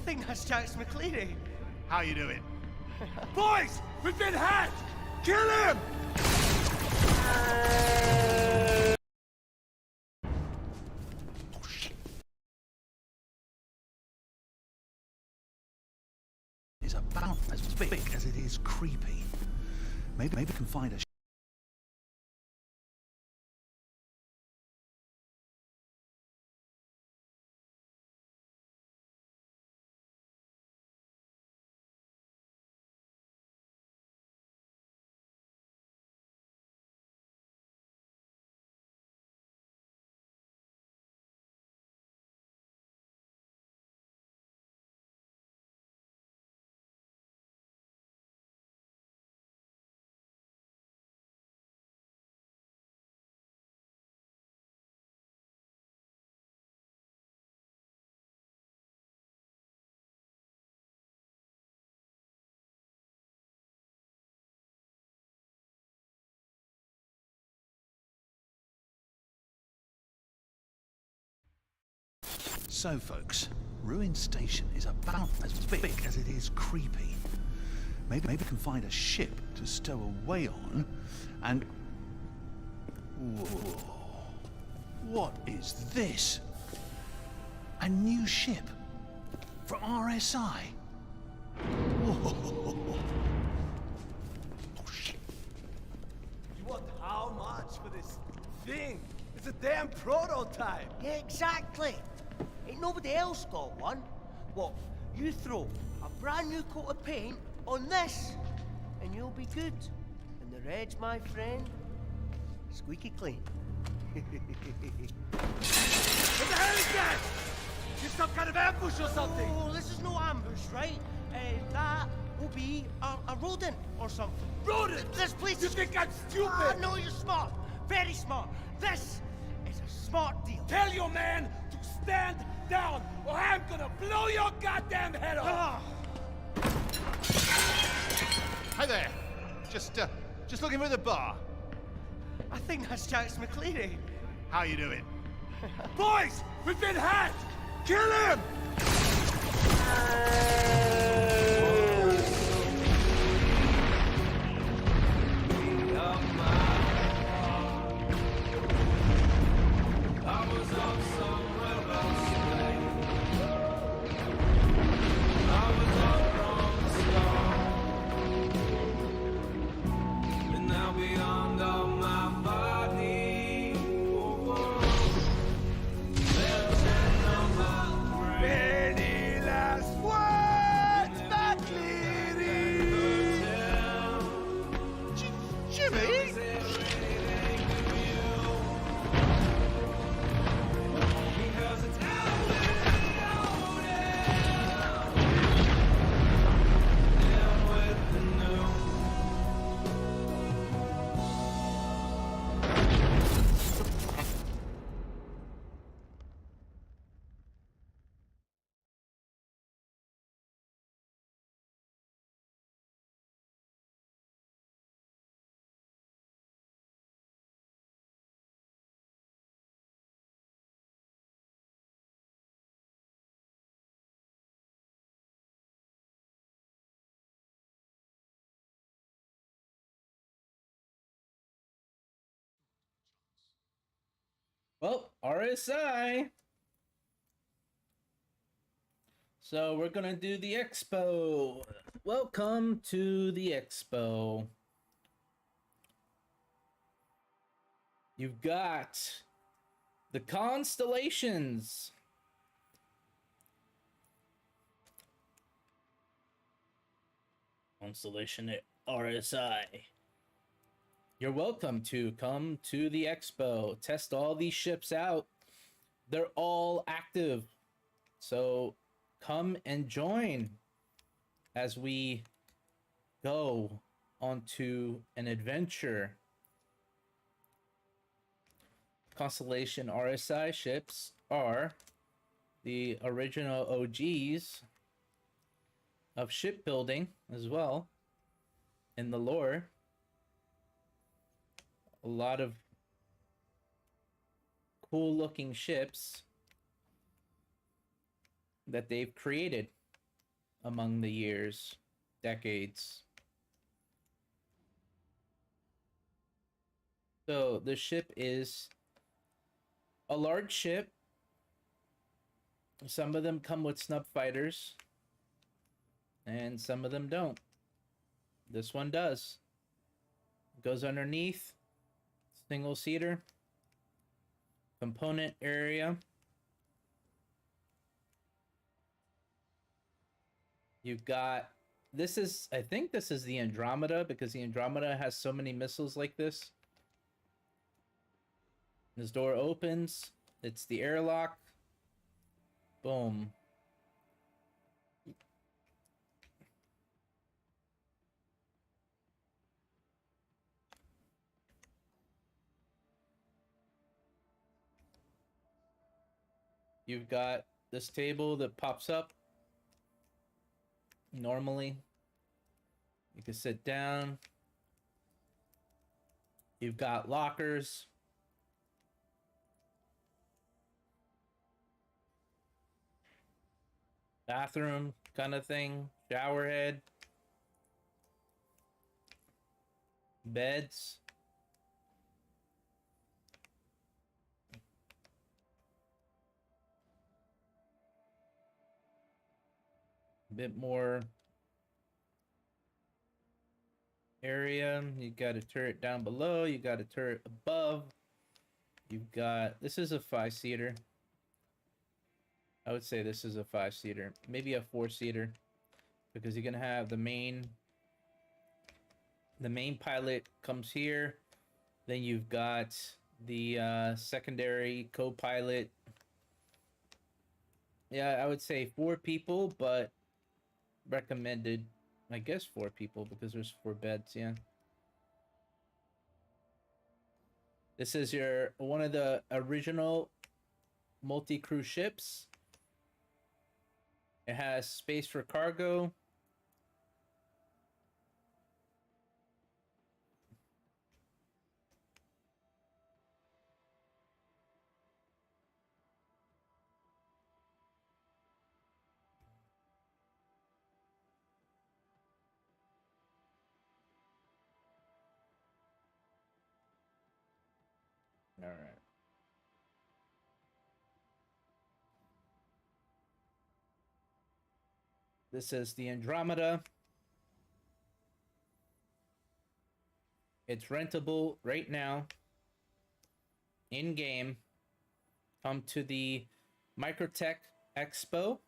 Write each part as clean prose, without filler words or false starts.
think that's Jack McCleary. How you doing? Boys, we've been hacked! Kill him! Oh shit. Is about as big as it is creepy. Maybe we can find a So folks, Ruin Station is about as big as it is creepy. Maybe we can find a ship to stow away on, and... Whoa. What is this? A new ship from RSI. Whoa. Oh shit. You want how much for this thing? It's a damn prototype! Yeah, exactly. Ain't nobody else got one. What, you throw a brand new coat of paint on this, and you'll be good. And the red's, my friend, squeaky clean. What the hell is that? Is some kind of ambush or something? Oh, this is no ambush, right? That will be a rodent or something. Rodent? This place You is... think I'm stupid? No, you're smart. Very smart. This is a smart deal. Tell your man to stand down, or I'm gonna blow your goddamn head off! Hi there. Just looking for the bar. I think that's Jack McCleary. How you doing? Boys, we've been hacked! Kill him! Well, RSI. So we're gonna do the expo. Welcome to the expo. You've got the constellations. Constellation RSI. You're welcome to come to the expo. Test all these ships out. They're all active. So come and join as we go onto an adventure. Constellation RSI ships are the original OGs of shipbuilding as well in the lore. A lot of cool looking ships that they've created among the years, decades. So the ship is a large ship. Some of them come with snub fighters, and some of them don't. This one does. Goes underneath. Single seater. Component area. You've got, this is, I think this is the Andromeda, because the Andromeda has so many missiles like this. This door opens. It's the airlock. Boom. You've got this table that pops up. Normally, you can sit down. You've got lockers. Bathroom kind of thing. Shower head. Beds. A bit more area. You got a turret down below. You got a turret above. You've got, this is a 5-seater. I would say this is a 5-seater, maybe a 4-seater, because you're gonna have the main pilot comes here. Then you've got the secondary co-pilot. Yeah, I would say 4 people, but recommended, I guess, 4 people because there's 4 beds. Yeah. This is your one of the original multi-crew ships. It has space for cargo. All right. This is the Andromeda. It's rentable right now. In game. Come to the microTech Expo.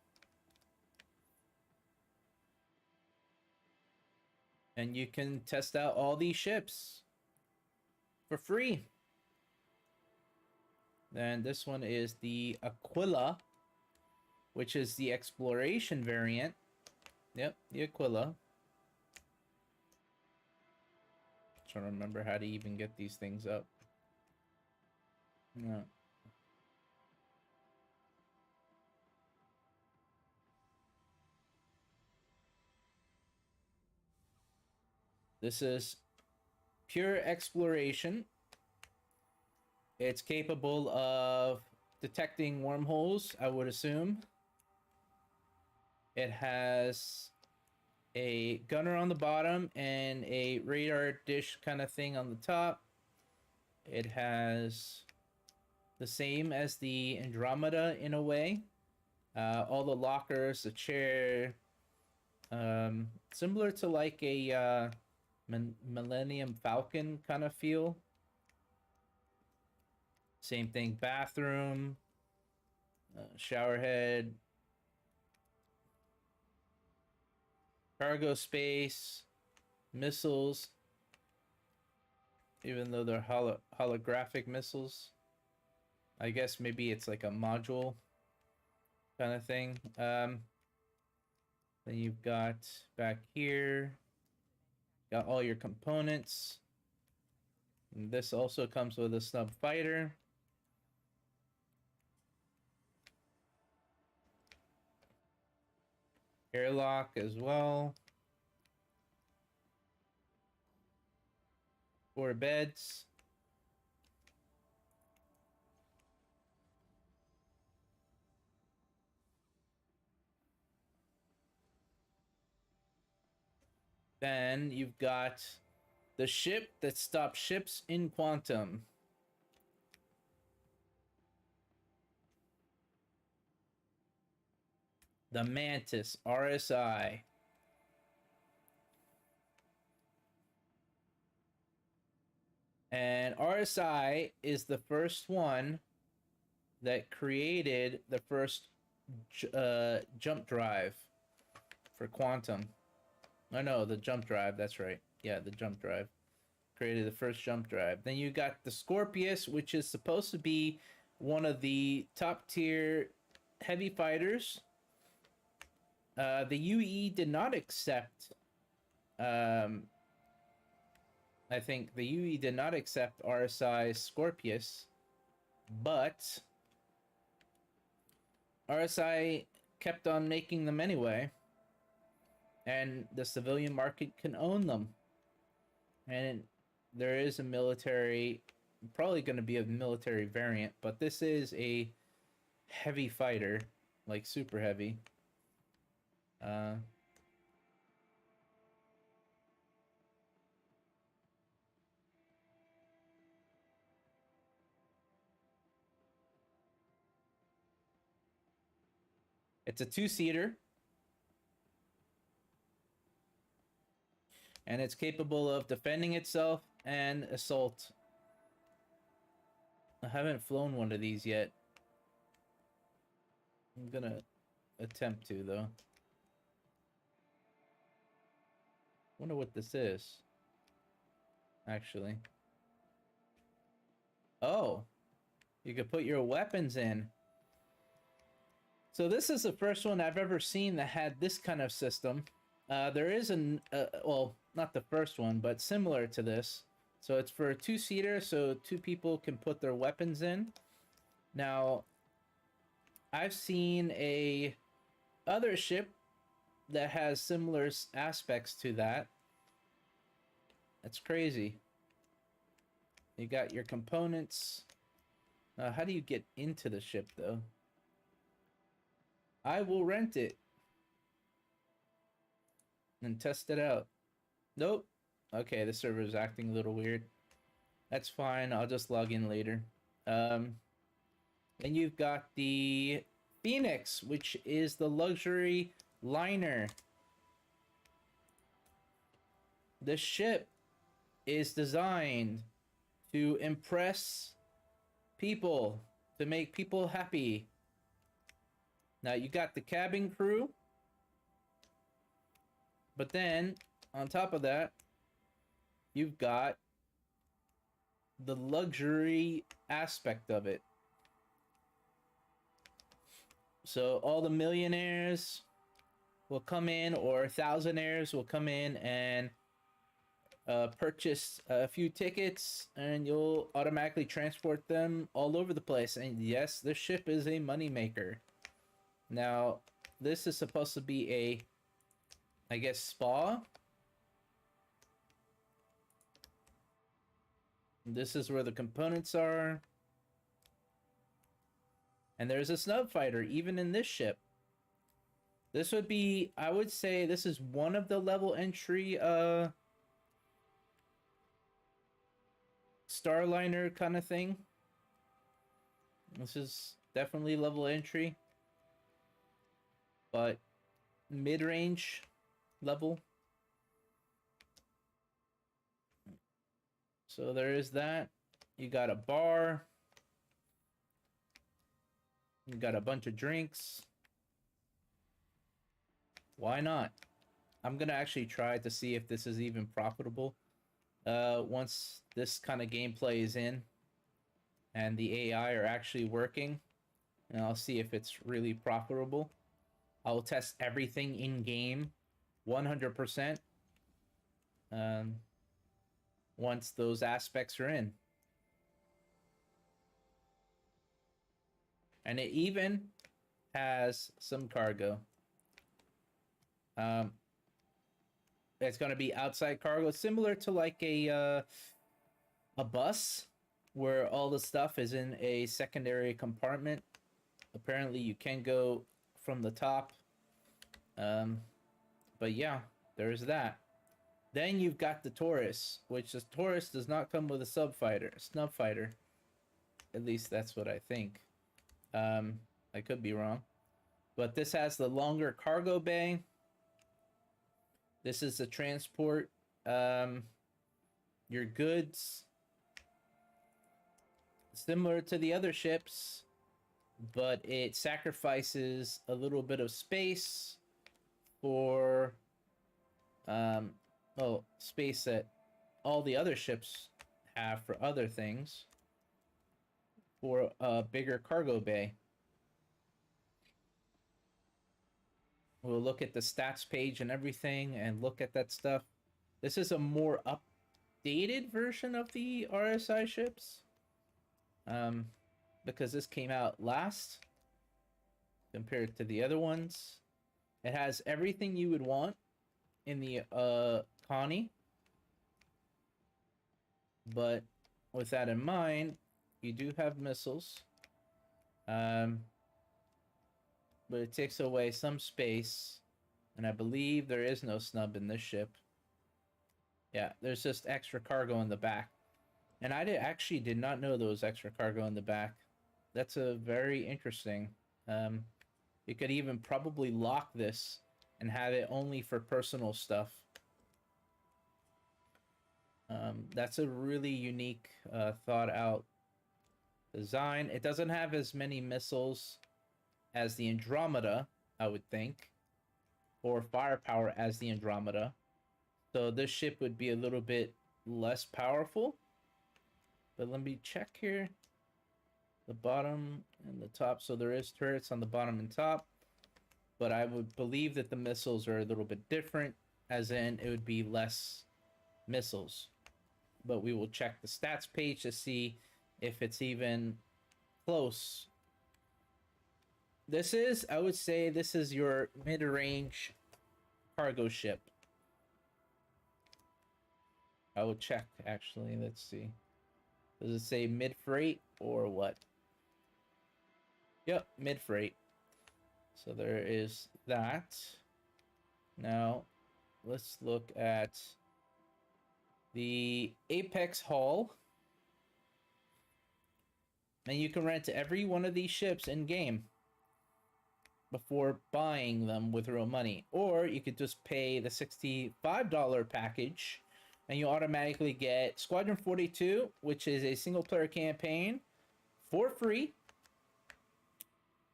And you can test out all these ships for free. Then this one is the Aquila, which is the exploration variant. Yep, the Aquila. Trying to remember how to even get these things up. No. This is pure exploration. It's capable of detecting wormholes, I would assume. It has a gunner on the bottom and a radar dish kind of thing on the top. It has the same as the Andromeda in a way. All the lockers, the chair, similar to like a Millennium Falcon kind of feel. Same thing, bathroom, shower head, cargo space, missiles, even though they're holographic missiles. I guess maybe it's like a module kind of thing. Then you've got back here, got all your components. And this also comes with a snub fighter. Airlock as well. 4 beds. Then you've got the ship that stops ships in quantum. The Mantis RSI. And RSI is the first one that created the first jump drive for quantum. Oh no, the jump drive, that's right. Yeah, the jump drive. Created the first jump drive. Then you got the Scorpius, which is supposed to be one of the top tier heavy fighters. The UE did not accept I think the UE did not accept RSI Scorpius, but RSI kept on making them anyway, and the civilian market can own them. And there is a military, probably going to be a military variant, but this is a heavy fighter, like super heavy. It's a two-seater. And it's capable of defending itself and assault. I haven't flown one of these yet. I'm gonna attempt to, though. Wonder what this is. Actually. Oh! You could put your weapons in. So this is the first one I've ever seen that had this kind of system. There is well, not the first one, but similar to this. So it's for a two-seater, so two people can put their weapons in. Now, I've seen a other ship that has similar aspects to that. That's crazy. You got your components. How do you get into the ship, though? I will rent it and test it out. Nope. Okay, the server is acting a little weird. That's fine. I'll just log in later. Then you've got the Phoenix, which is the luxury liner. This ship is designed to impress people, to make people happy. Now you got the cabin crew, but then on top of that, you've got the luxury aspect of it. So all the millionaires will come in, or thousandaires will come in and purchase a few tickets, and you'll automatically transport them all over the place. And yes, this ship is a moneymaker. Now, this is supposed to be a, I guess, spa. This is where the components are. And there's a snub fighter, even in this ship. This would be, I would say, this is one of the level entry, Starliner kind of thing. This is definitely level entry. But mid-range level. So there is that. You got a bar. You got a bunch of drinks. Why not? I'm gonna actually try to see if this is even profitable. Once this kind of gameplay is in and the AI are actually working, and I'll see if it's really profitable. I'll test everything in game 100% once those aspects are in. And it even has some cargo. It's going to be outside cargo, similar to like a bus, where all the stuff is in a secondary compartment. Apparently you can go from the top. But yeah, there's that. Then you've got the Taurus, which the Taurus does not come with a snub fighter. At least that's what I think. I could be wrong. But this has the longer cargo bay. This is the transport your goods. Similar to the other ships, but it sacrifices a little bit of space for space that all the other ships have for other things, for a bigger cargo bay. We'll look at the stats page and everything and look at that stuff. This is a more updated version of the RSI ships. Because this came out last compared to the other ones. It has everything you would want in the Connie. But with that in mind, you do have missiles. But it takes away some space. And I believe there is no snub in this ship. Yeah, there's just extra cargo in the back. And I actually did not know there was extra cargo in the back. That's a very interesting. You could even probably lock this and have it only for personal stuff. That's a really unique, thought out design. It doesn't have as many missiles as the Andromeda, I would think, or firepower as the Andromeda. So this ship would be a little bit less powerful. But let me check here. The bottom and the top. So there is turrets on the bottom and top. But I would believe that the missiles are a little bit different. As in, it would be less missiles. But we will check the stats page to see if it's even close. This is, I would say, this is your mid-range cargo ship. I will check, actually. Let's see. Does it say mid-freight or what? Yep, mid-freight. So there is that. Now, let's look at the Apex Hull. And you can rent every one of these ships in-game before buying them with real money. Or you could just pay the $65 package and you automatically get Squadron 42, which is a single-player campaign, for free.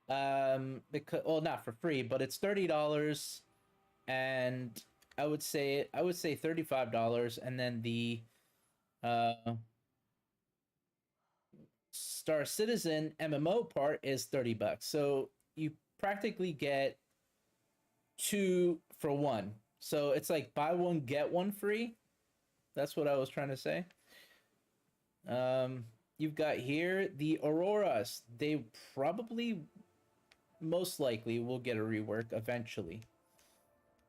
Well, not for free, but it's $30, and I would say $35, and then the Star Citizen MMO part is $30. So you practically get 2 for 1. So it's like buy one get one free. That's what I was trying to say. You've got here the Auroras. They probably, most likely, will get a rework eventually.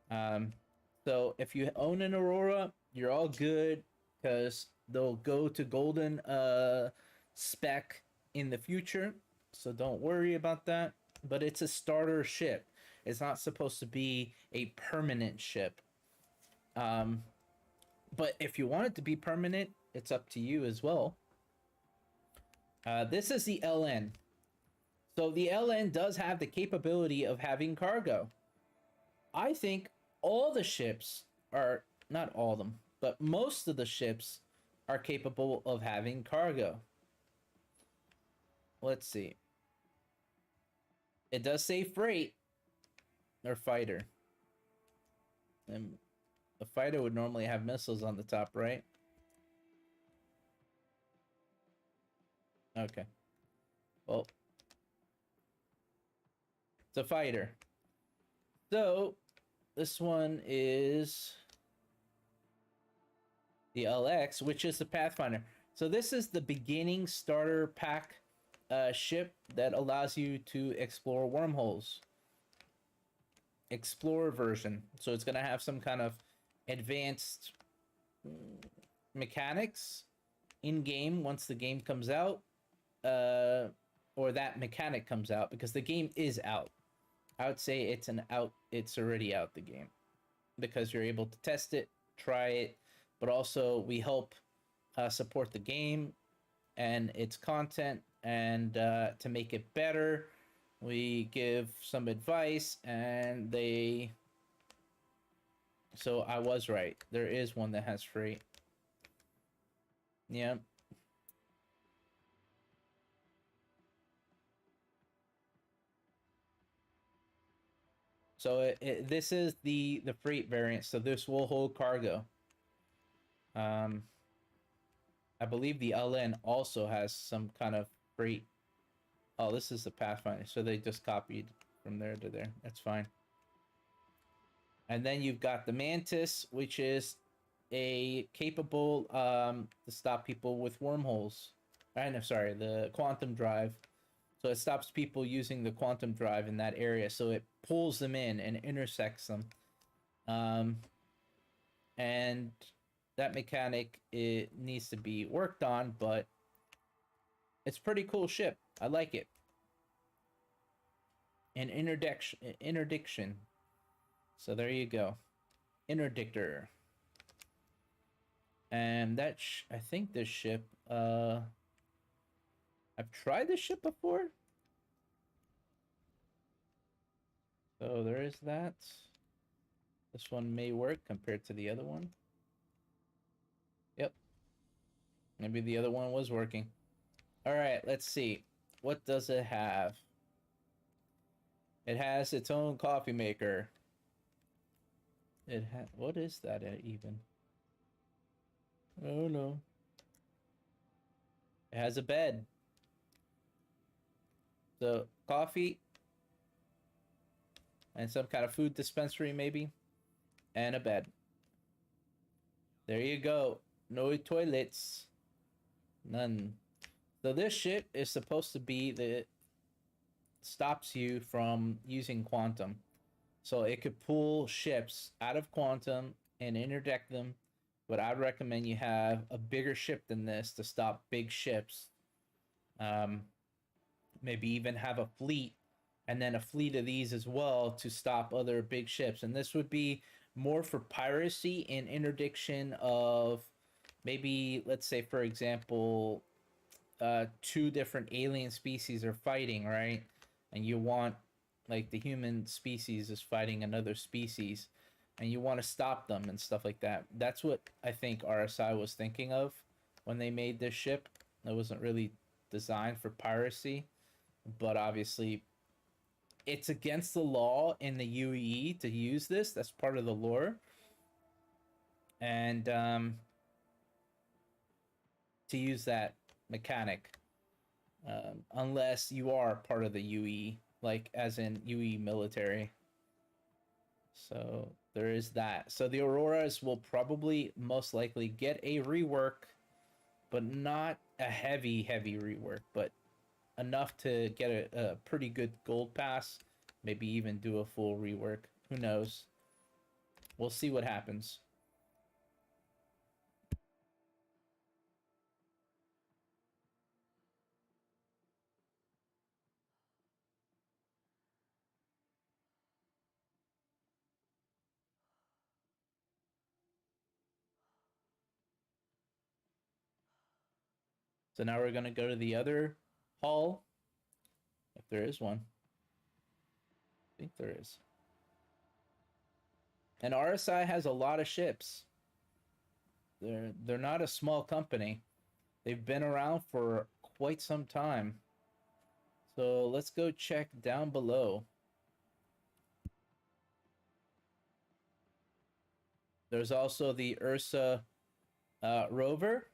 So if you own an Aurora, you're all good because they'll go to golden spec in the future. So don't worry about that. But it's a starter ship. It's not supposed to be a permanent ship. But if you want it to be permanent, it's up to you as well. This is the LN. So the LN does have the capability of having cargo. I think all the ships are, not all of them, but most of the ships are capable of having cargo. Let's see. It does say freight or fighter. And a fighter would normally have missiles on the top, right? Okay. Well, it's a fighter. So, this one is the LX, which is the Pathfinder. So this is the beginning starter pack ship that allows you to explore wormholes. Explorer version. So it's going to have some kind of advanced mechanics in game once the game comes out, or that mechanic comes out, because the game is out. I would say it's already out, the game, because you're able to test it try it, but also we help support the game and its content, and to make it better, we give some advice, and they. So I was right. There is one that has free. Yeah. So this is the freight variant. So this will hold cargo. I believe the LN also has some kind of freight. Oh, this is the Pathfinder. So they just copied from there to there. That's fine. And then you've got the Mantis, which is a capable to stop people with wormholes. I'm sorry, the quantum drive. So it stops people using the quantum drive in that area. So it pulls them in and intersects them. And that mechanic, it needs to be worked on, but it's pretty cool ship. I like it. An interdiction. So there you go. Interdictor. And that I think this ship, I've tried this ship before. So there is that. This one may work compared to the other one. Yep. Maybe the other one was working. All right, let's see. What does it have? It has its own coffee maker. What is that even? Oh no. It has a bed. So coffee and some kind of food dispensary maybe, and a bed. There you go. No toilets. None. So this ship is supposed to be the stops you from using quantum. So it could pull ships out of quantum and interdict them, but I'd recommend you have a bigger ship than this to stop big ships. Maybe even have a fleet, and then a fleet of these as well to stop other big ships. And this would be more for piracy and interdiction of maybe, let's say, for example, two different alien species are fighting, right? And you want, like, the human species is fighting another species, and you want to stop them and stuff like that. That's what I think RSI was thinking of when they made this ship. It wasn't really designed for piracy, but obviously it's against the law in the UAE to use this. That's part of the lore. And to use that mechanic, unless you are part of the UE, like as in UE military. So there is that. So the Auroras will probably most likely get a rework, but not a heavy rework, but enough to get a pretty good gold pass, maybe even do a full rework. Who knows? We'll see what happens. So now we're going to go to the other hall, if there is one. I think there is. And RSI has a lot of ships. They're not a small company. They've been around for quite some time. So let's go check down below. There's also the Ursa rover,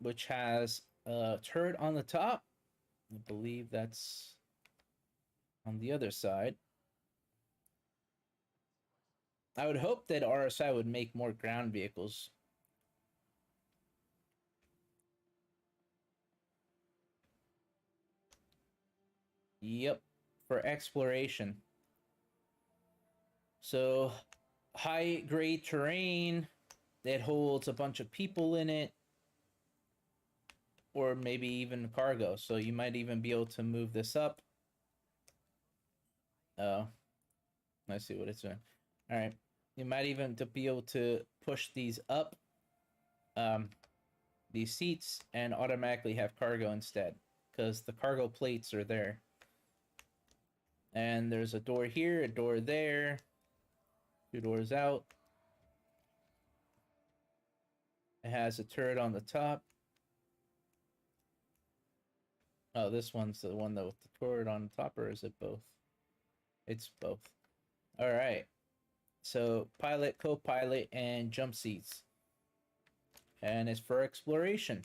which has a turret on the top. I believe that's on the other side. I would hope that RSI would make more ground vehicles. Yep, for exploration. So, high grade terrain that holds a bunch of people in it, or maybe even cargo. So you might even be able to move this up. Oh, I see what it's doing. All right, You might even to be able to push these up, these seats, and automatically have cargo instead, because the cargo plates are there. And there's a door here, a door there, 2 doors out. It has a turret on the top. Oh, this one's the one with the turret on the top, or is it both? It's both. All right. So pilot, co-pilot, and jump seats. And it's for exploration.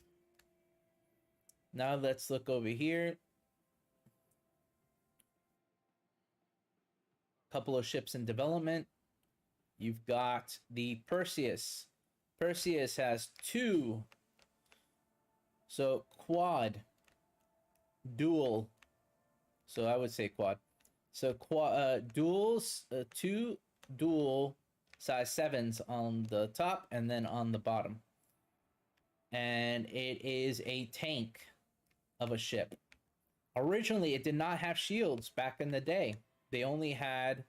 Now let's look over here. Couple of ships in development. You've got the Perseus. Perseus has 2. So quad, dual. So I would say quad. So duals, 2 dual size 7s on the top and then on the bottom. And it is a tank of a ship. Originally, it did not have shields back in the day. They only had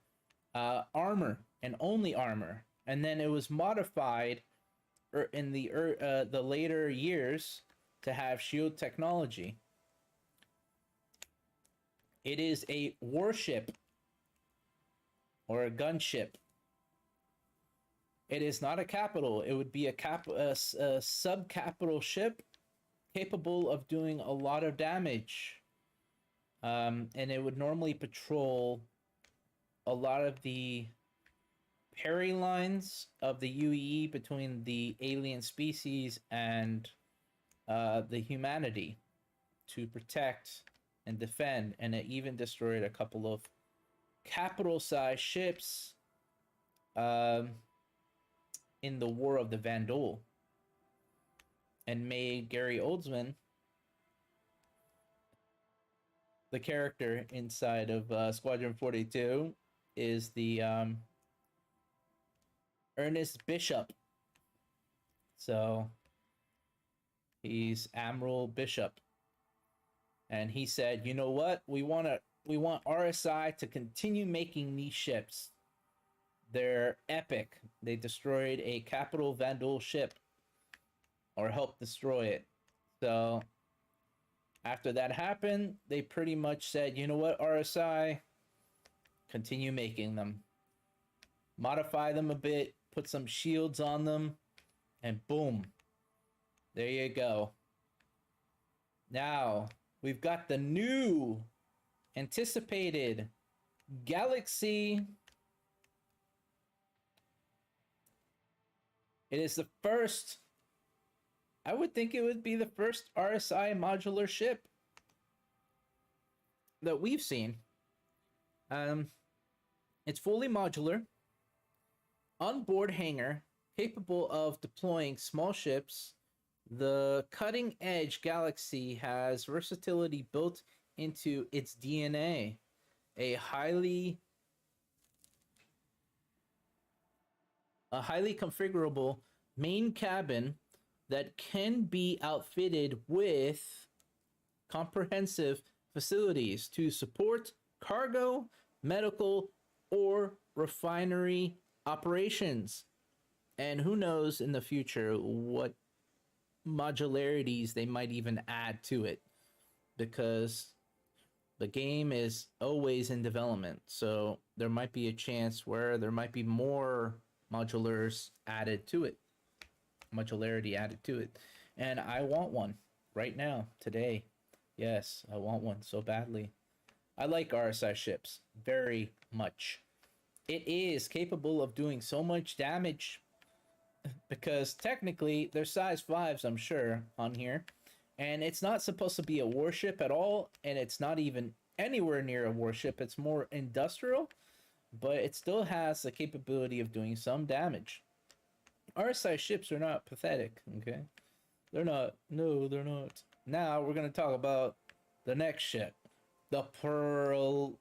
armor and only armor. And then it was modified in the later years to have shield technology. It is a warship or a gunship. It is not a capital. It would be a sub-capital ship capable of doing a lot of damage. And it would normally patrol a lot of the parry lines of the UEE between the alien species and the humanity to protect and defend. And it even destroyed a couple of capital-sized ships in the War of the Vandal, and made Gary Oldman, the character inside of Squadron 42, is the Ernest Bishop. So he's Admiral Bishop, and he said, "You know what? We want RSI to continue making these ships. They're epic. They destroyed a capital Vandal ship, or helped destroy it." So after that happened, they pretty much said, "You know what, RSI, continue making them. Modify them a bit, put some shields on them, and boom. There you go." Now, we've got the new anticipated Galaxy. It is the first, I would think it would be the first RSI modular ship that we've seen. It's fully modular, onboard hangar, capable of deploying small ships. The cutting edge Galaxy has versatility built into its DNA. A highly configurable main cabin that can be outfitted with comprehensive facilities to support cargo, medical, or refinery operations. And who knows in the future what modularities they might even add to it, because the game is always in development. So there might be a chance where there might be more modularity added to it. And I want one right now, today. Yes, I want one so badly. I like RSI ships very much. It is capable of doing so much damage, because technically they're size 5s, I'm sure, on here. And it's not supposed to be a warship at all, and it's not even anywhere near a warship. It's more industrial, but it still has the capability of doing some damage. RSI ships are not pathetic, okay? They're not. No, they're not. Now we're going to talk about the next ship. The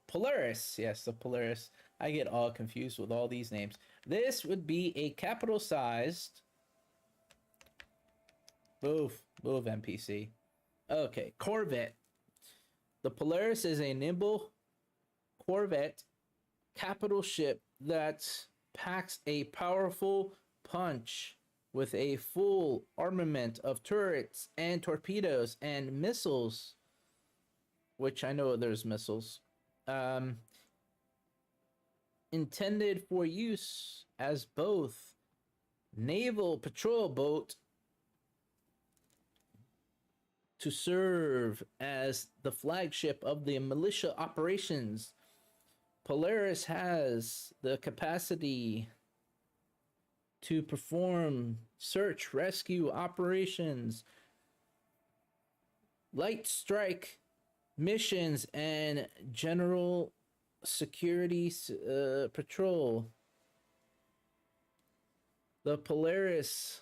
Polaris. Yes, the Polaris. I get all confused with all these names. This would be a capital-sized... Move, NPC. Okay, Corvette. The Polaris is a nimble Corvette capital ship that packs a powerful punch with a full armament of turrets and torpedoes and missiles, which I know there's missiles, intended for use as both naval patrol boat to serve as the flagship of the militia operations. Polaris has the capacity to perform search rescue operations, light strike missions, and general security patrol. The Polaris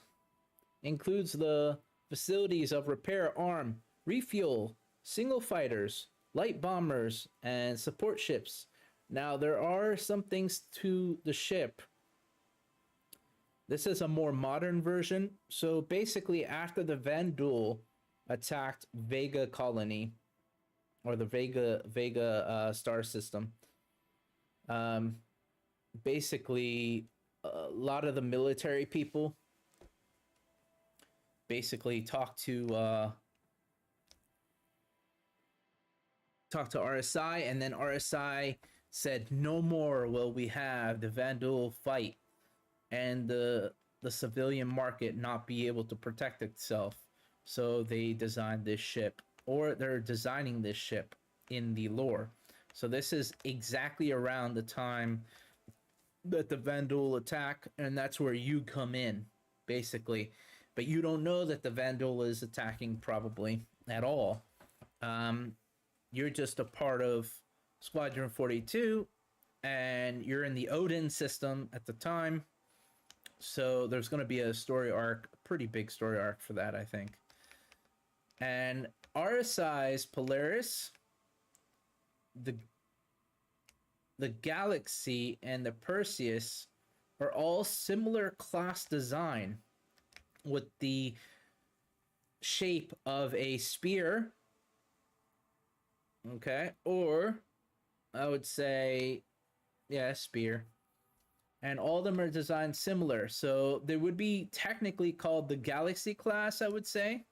includes the facilities of repair arm, refuel, single fighters, light bombers, and support ships. Now, there are some things to the ship. This is a more modern version. So basically, after the Vandal attacked Vega colony, or the Vega star system, basically a lot of the military people basically talked to RSI, and then RSI said, no more will we have the Vandal fight and the civilian market not be able to protect itself. So they designed this ship, or they're designing this ship in the lore. So this is exactly around the time that the Vandal attack, and that's where you come in, basically. But you don't know that the Vandal is attacking probably at all. You're just a part of Squadron 42, and you're in the Odin system at the time. So there's going to be a story arc, a pretty big story arc for that, I think. And RSI's Polaris, the Galaxy, and the Perseus are all similar class design, with the shape of a spear, okay, or I would say, yeah, spear. And all of them are designed similar. So they would be technically called the Galaxy class, I would say,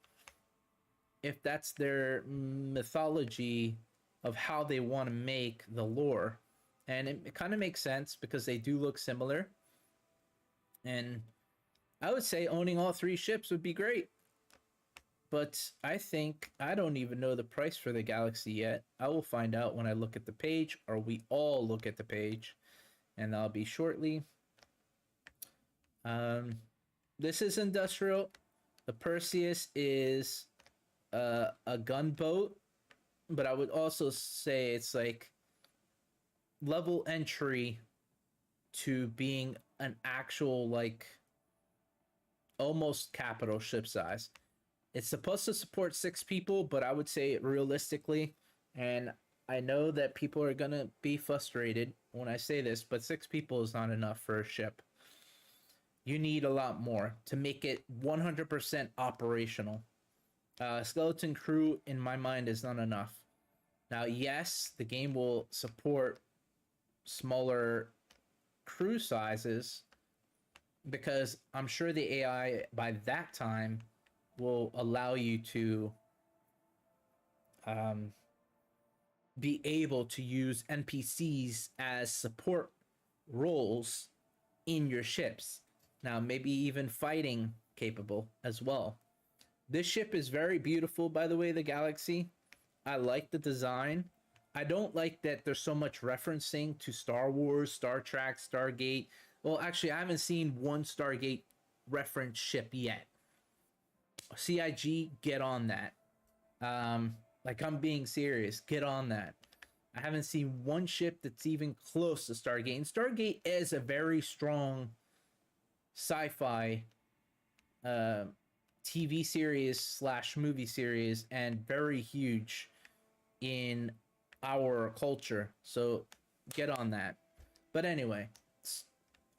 if that's their mythology of how they want to make the lore. And it kind of makes sense because they do look similar. And I would say owning all three ships would be great. But I think I don't even know the price for the Galaxy yet. I will find out when I look at the page, or we all look at the page. And that'll be shortly. This is industrial. The Perseus is a gunboat, but I would also say it's like level entry to being an actual, like, almost capital ship size. It's supposed to support 6 people, but I would say realistically, and I know that people are going to be frustrated when I say this, but 6 people is not enough for a ship. You need a lot more to make it 100% operational. Skeleton crew, in my mind, is not enough. Now, yes, the game will support smaller crew sizes, because I'm sure the AI by that time will allow you to be able to use NPCs as support roles in your ships. Now, maybe even fighting capable as well. This ship is very beautiful, by the way, the Galaxy. I like the design. I don't like that there's so much referencing to Star Wars, Star Trek, Stargate. Well, actually, I haven't seen one Stargate reference ship yet. CIG, get on that. Like, I'm being serious. Get on that. I haven't seen one ship that's even close to Stargate. And Stargate is a very strong sci-fi TV series / movie series, and very huge in our culture. So get on that. But anyway,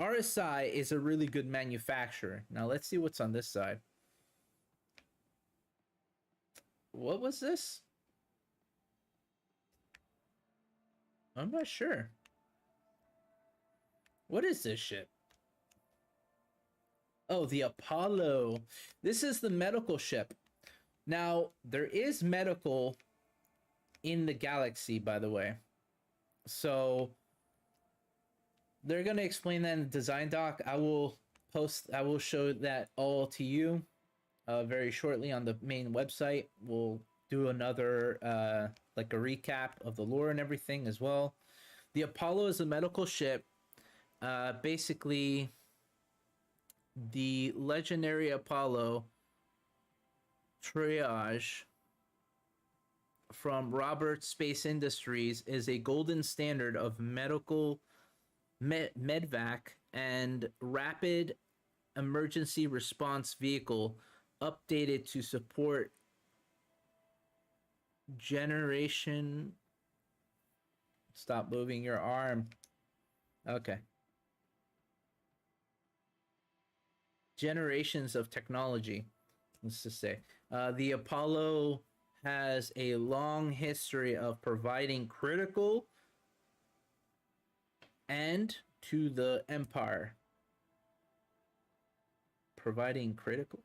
RSI is a really good manufacturer. Now let's see what's on this side. What was this? I'm not sure. What is this ship? Oh, the Apollo. This is the medical ship. Now, there is medical in the galaxy, by the way. So they're going to explain that in the design doc. I will show that all to you very shortly on the main website. We'll do another like a recap of the lore and everything as well. The Apollo is a medical ship. Basically, the legendary Apollo triage from Roberts Space Industries is a golden standard of medical medvac and rapid emergency response vehicle, updated to support generation. Stop moving your arm. Okay. Generations of technology, let's just say. The Apollo has a long history of providing critical and to the Empire. Providing critical?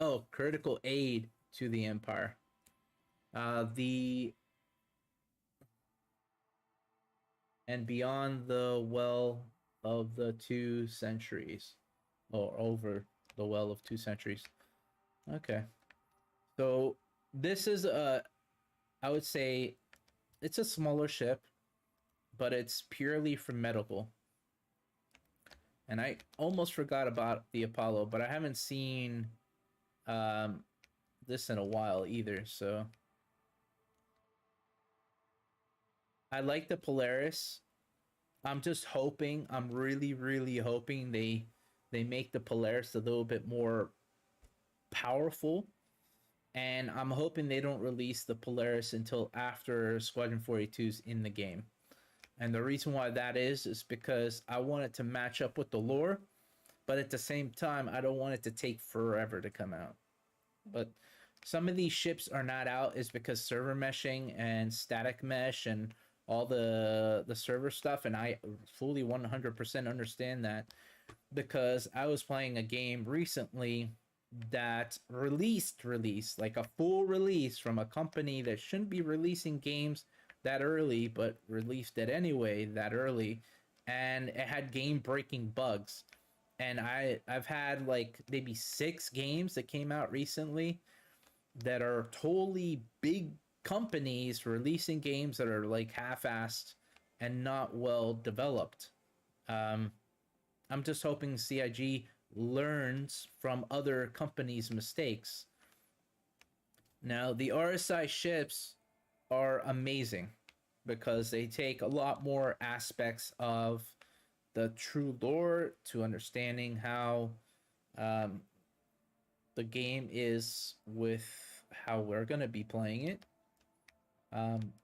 Oh, critical aid to the Empire. And beyond the well of the 2 centuries, or over the well of 2 centuries. Okay, so this is I would say it's a smaller ship, but it's purely for medical. And I almost forgot about the Apollo, but I haven't seen this in a while either, so I like the Polaris. I'm just hoping, I'm really hoping they make the Polaris a little bit more powerful, and I'm hoping they don't release the Polaris until after Squadron 42's in the game. And the reason why that is because I want it to match up with the lore, but at the same time I don't want it to take forever to come out. But some of these ships are not out is because server meshing and static mesh and all the server stuff, and I fully 100% understand that, because I was playing a game recently that released like a full release from a company that shouldn't be releasing games that early, but released it anyway that early, and it had game-breaking bugs. And I've had like maybe 6 games that came out recently that are totally big companies releasing games that are like half-assed and not well developed. I'm just hoping CIG learns from other companies' mistakes. Now, the RSI ships are amazing because they take a lot more aspects of the true lore to understanding how the game is with how we're going to be playing it.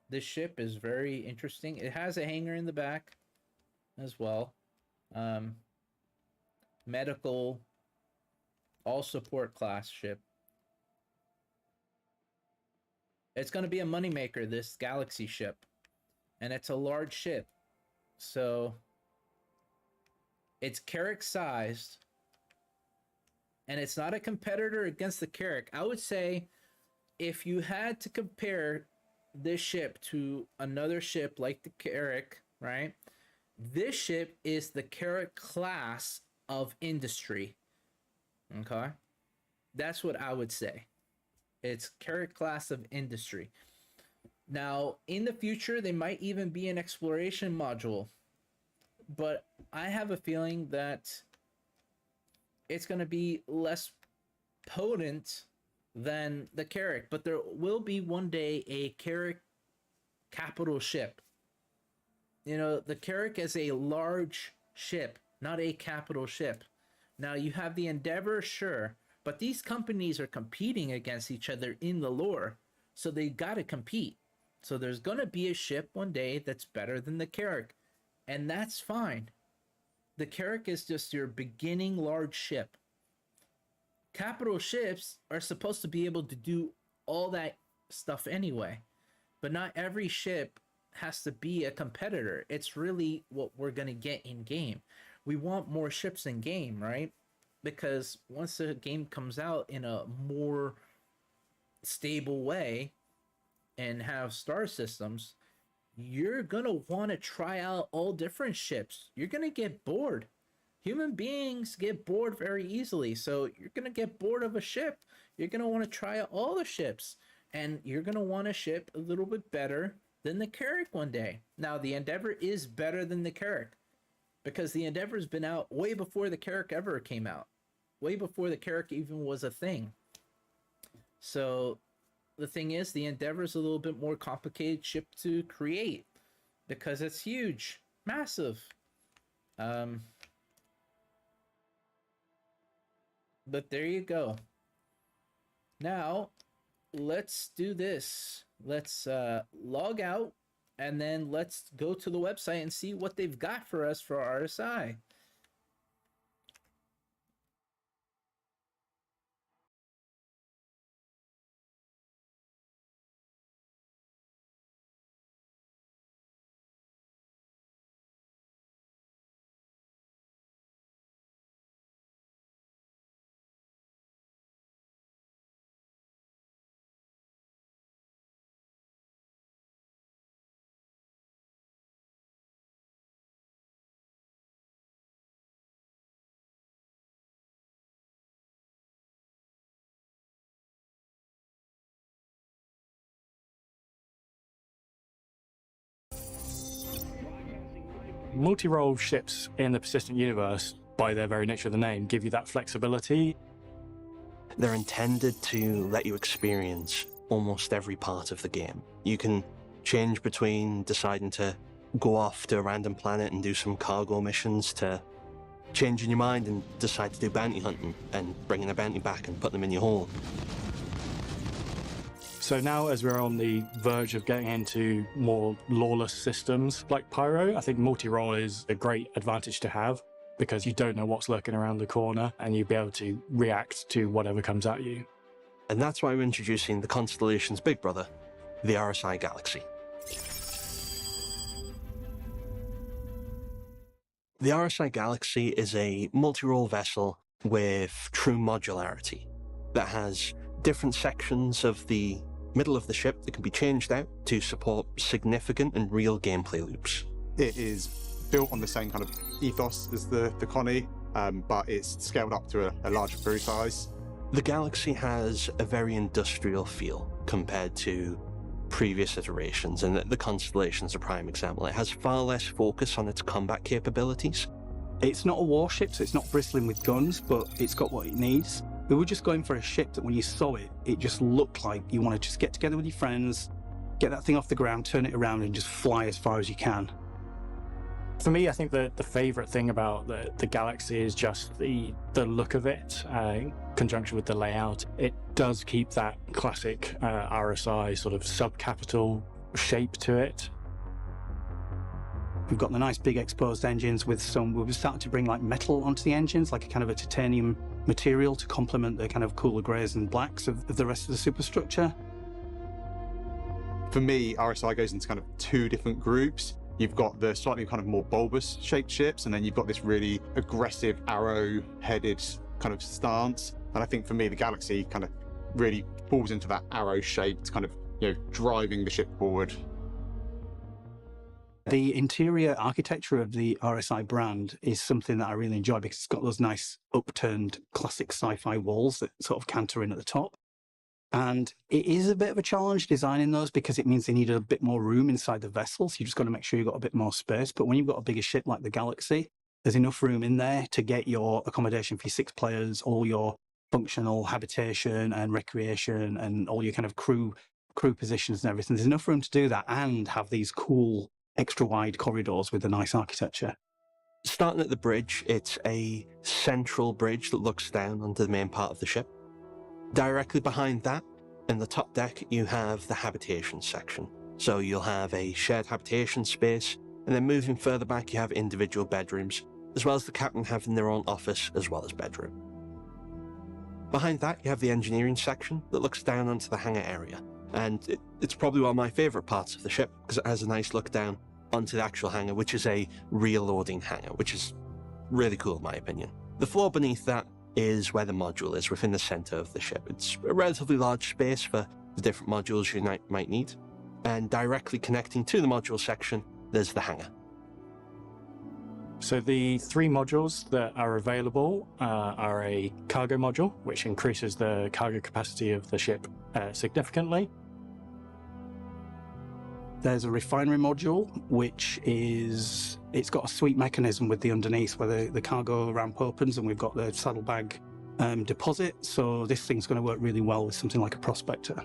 This ship is very interesting. It has a hangar in the back as well. Medical, all support class ship. It's going to be a moneymaker, this Galaxy ship. And it's a large ship. So it's Carrack sized. And it's not a competitor against the Carrack. I would say if you had to compare this ship to another ship like the Carrack, right? This ship is the Carrack class of industry. Okay? That's what I would say. It's Carrack class of industry. Now, in the future, they might even be an exploration module. But I have a feeling that it's going to be less potent than the Carrack. But there will be one day a Carrack capital ship. You know, the Carrack is a large ship, not a capital ship. Now, you have the Endeavor, sure, but these companies are competing against each other in the lore, so they got to compete. So there's going to be a ship one day that's better than the Carrack, and that's fine. The Carrack is just your beginning large ship. Capital ships are supposed to be able to do all that stuff anyway, but not every ship has to be a competitor. It's really what we're going to get in game. We want more ships in game, right? Because once the game comes out in a more stable way and have star systems, you're going to want to try out all different ships. You're going to get bored. Human beings get bored very easily. So you're going to get bored of a ship. You're going to want to try out all the ships. And you're going to want a ship a little bit better than the Carrack one day. Now, the Endeavor is better than the Carrack, because the Endeavor's been out way before the Carrack ever came out. Way before the Carrack even was a thing. So the thing is, the Endeavor's a little bit more complicated ship to create because it's huge, massive. But there you go. Now, let's do this. Let's log out, and then let's go to the website and see what they've got for us for RSI. Multi-role ships in the persistent universe, by their very nature of the name, give you that flexibility. They're intended to let you experience almost every part of the game. You can change between deciding to go off to a random planet and do some cargo missions, to changing your mind and decide to do bounty hunting and bringing a bounty back and put them in your hold. So now, as we're on the verge of getting into more lawless systems like Pyro, I think multi-role is a great advantage to have, because you don't know what's lurking around the corner and you'll be able to react to whatever comes at you. And that's why we're introducing the Constellation's big brother, the RSI Galaxy. The RSI Galaxy is a multi-role vessel with true modularity that has different sections of the middle of the ship that can be changed out to support significant and real gameplay loops. It is built on the same kind of ethos as the Connie, but it's scaled up to a larger crew size. The Galaxy has a very industrial feel compared to previous iterations, and the Constellation is a prime example. It has far less focus on its combat capabilities. It's not a warship, so it's not bristling with guns, but it's got what it needs. We were just going for a ship that when you saw it, it just looked like you want to just get together with your friends, get that thing off the ground, turn it around and just fly as far as you can. For me, I think the favourite thing about the Galaxy is just the look of it, in conjunction with the layout. It does keep that classic RSI sort of sub-capital shape to it. We've got the nice big exposed engines with we've started to bring like metal onto the engines, like a kind of a titanium material to complement the kind of cooler greys and blacks of the rest of the superstructure. For me, RSI goes into kind of two different groups. You've got the slightly kind of more bulbous shaped ships, and then you've got this really aggressive arrow-headed kind of stance. And I think for me, the Galaxy kind of really falls into that arrow-shaped kind of, driving the ship forward. The interior architecture of the RSI brand is something that I really enjoy, because it's got those nice upturned classic sci-fi walls that sort of canter in at the top. And it is a bit of a challenge designing those, because it means they need a bit more room inside the vessel. So you just got to make sure you've got a bit more space. But when you've got a bigger ship like the Galaxy, there's enough room in there to get your accommodation for your 6 players, all your functional habitation and recreation and all your kind of crew positions and everything. There's enough room to do that and have these cool extra wide corridors with a nice architecture. Starting at the bridge, it's a central bridge that looks down onto the main part of the ship. Directly behind that, in the top deck, you have the habitation section. So you'll have a shared habitation space, and then moving further back, you have individual bedrooms, as well as the captain having their own office as well as bedroom. Behind that, you have the engineering section that looks down onto the hangar area. And it's probably one of my favourite parts of the ship, because it has a nice look down onto the actual hangar, which is a rear loading hangar, which is really cool in my opinion. The floor beneath that is where the module is, within the centre of the ship. It's a relatively large space for the different modules you might need, and directly connecting to the module section, there's the hangar. So the 3 modules that are available are a cargo module, which increases the cargo capacity of the ship significantly. There's a refinery module, which is, it's got a sweet mechanism with the underneath where the cargo ramp opens, and we've got the saddlebag deposit. So this thing's going to work really well with something like a prospector.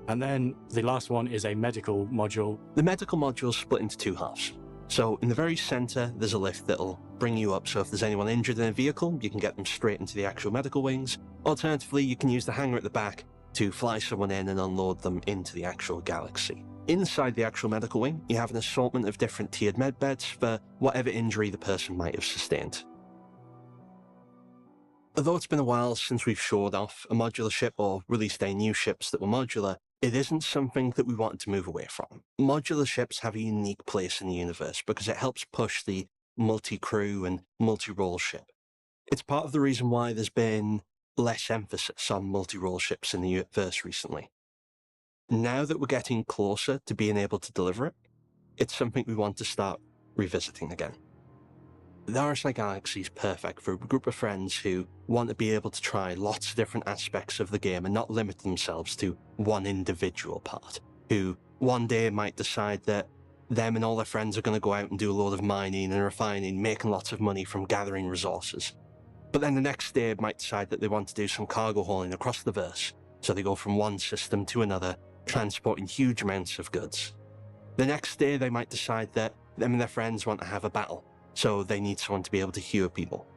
And then the last one is a medical module. The medical module is split into 2 halves. So in the very centre, there's a lift that'll bring you up, so if there's anyone injured in a vehicle, you can get them straight into the actual medical wings. Alternatively, you can use the hangar at the back to fly someone in and unload them into the actual Galaxy. Inside the actual medical wing, you have an assortment of different tiered med beds for whatever injury the person might have sustained. Although it's been a while since we've showed off a modular ship or released any new ships that were modular, it isn't something that we wanted to move away from. Modular ships have a unique place in the universe because it helps push the multi-crew and multi-role ship. It's part of the reason why there's been less emphasis on multi-role ships in the universe recently. Now that we're getting closer to being able to deliver it, it's something we want to start revisiting again. The RSI Galaxy is perfect for a group of friends who want to be able to try lots of different aspects of the game and not limit themselves to one individual part, who one day might decide that them and all their friends are going to go out and do a load of mining and refining, making lots of money from gathering resources. But then the next day might decide that they want to do some cargo hauling across the verse, so they go from one system to another, transporting huge amounts of goods. The next day they might decide that them and their friends want to have a battle, so they need someone to be able to heal people.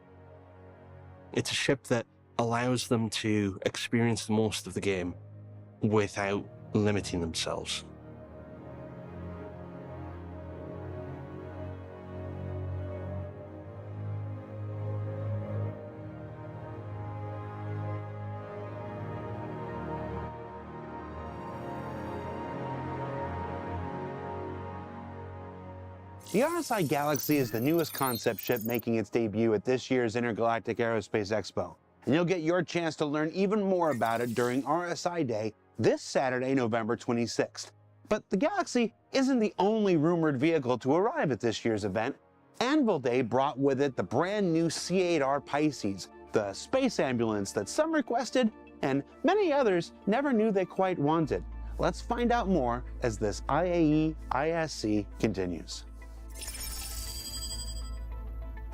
It's a ship that allows them to experience the most of the game without limiting themselves. The RSI Galaxy is the newest concept ship making its debut at this year's Intergalactic Aerospace Expo, and you'll get your chance to learn even more about it during RSI Day this Saturday, November 26th. But the Galaxy isn't the only rumored vehicle to arrive at this year's event. Anvil Day brought with it the brand new C-8R Pisces, the space ambulance that some requested and many others never knew they quite wanted. Let's find out more as this IAE ISC continues.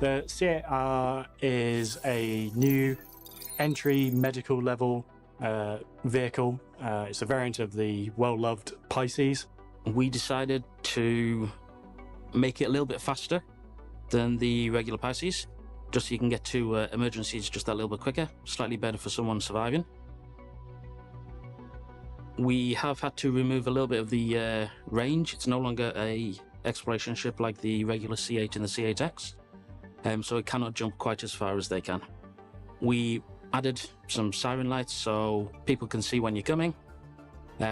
The C-8R is a new entry medical level vehicle. It's a variant of the well-loved Pisces. We decided to make it a little bit faster than the regular Pisces, just so you can get to emergencies just that little bit quicker, slightly better for someone surviving. We have had to remove a little bit of the range. It's no longer a exploration ship like the regular C8 and the C8X. So it cannot jump quite as far as they can. We added some siren lights so people can see when you're coming.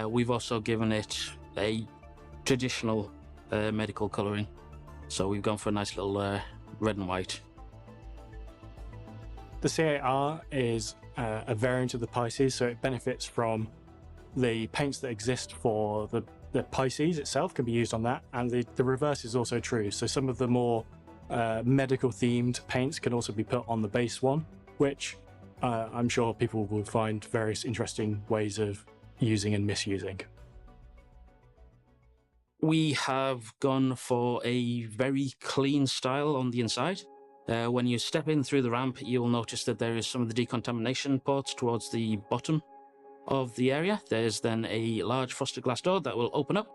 We've also given it a traditional medical colouring. So we've gone for a nice little red and white. The C-8R is a variant of the Pisces, so it benefits from the paints that exist for the Pisces itself can be used on that, and the reverse is also true. So some of the more medical themed paints can also be put on the base one, which I'm sure people will find various interesting ways of using and misusing. We have gone for a very clean style on the inside. When you step in through the ramp, you'll notice that there is some of the decontamination ports towards the bottom of the area. There's then a large frosted glass door that will open up.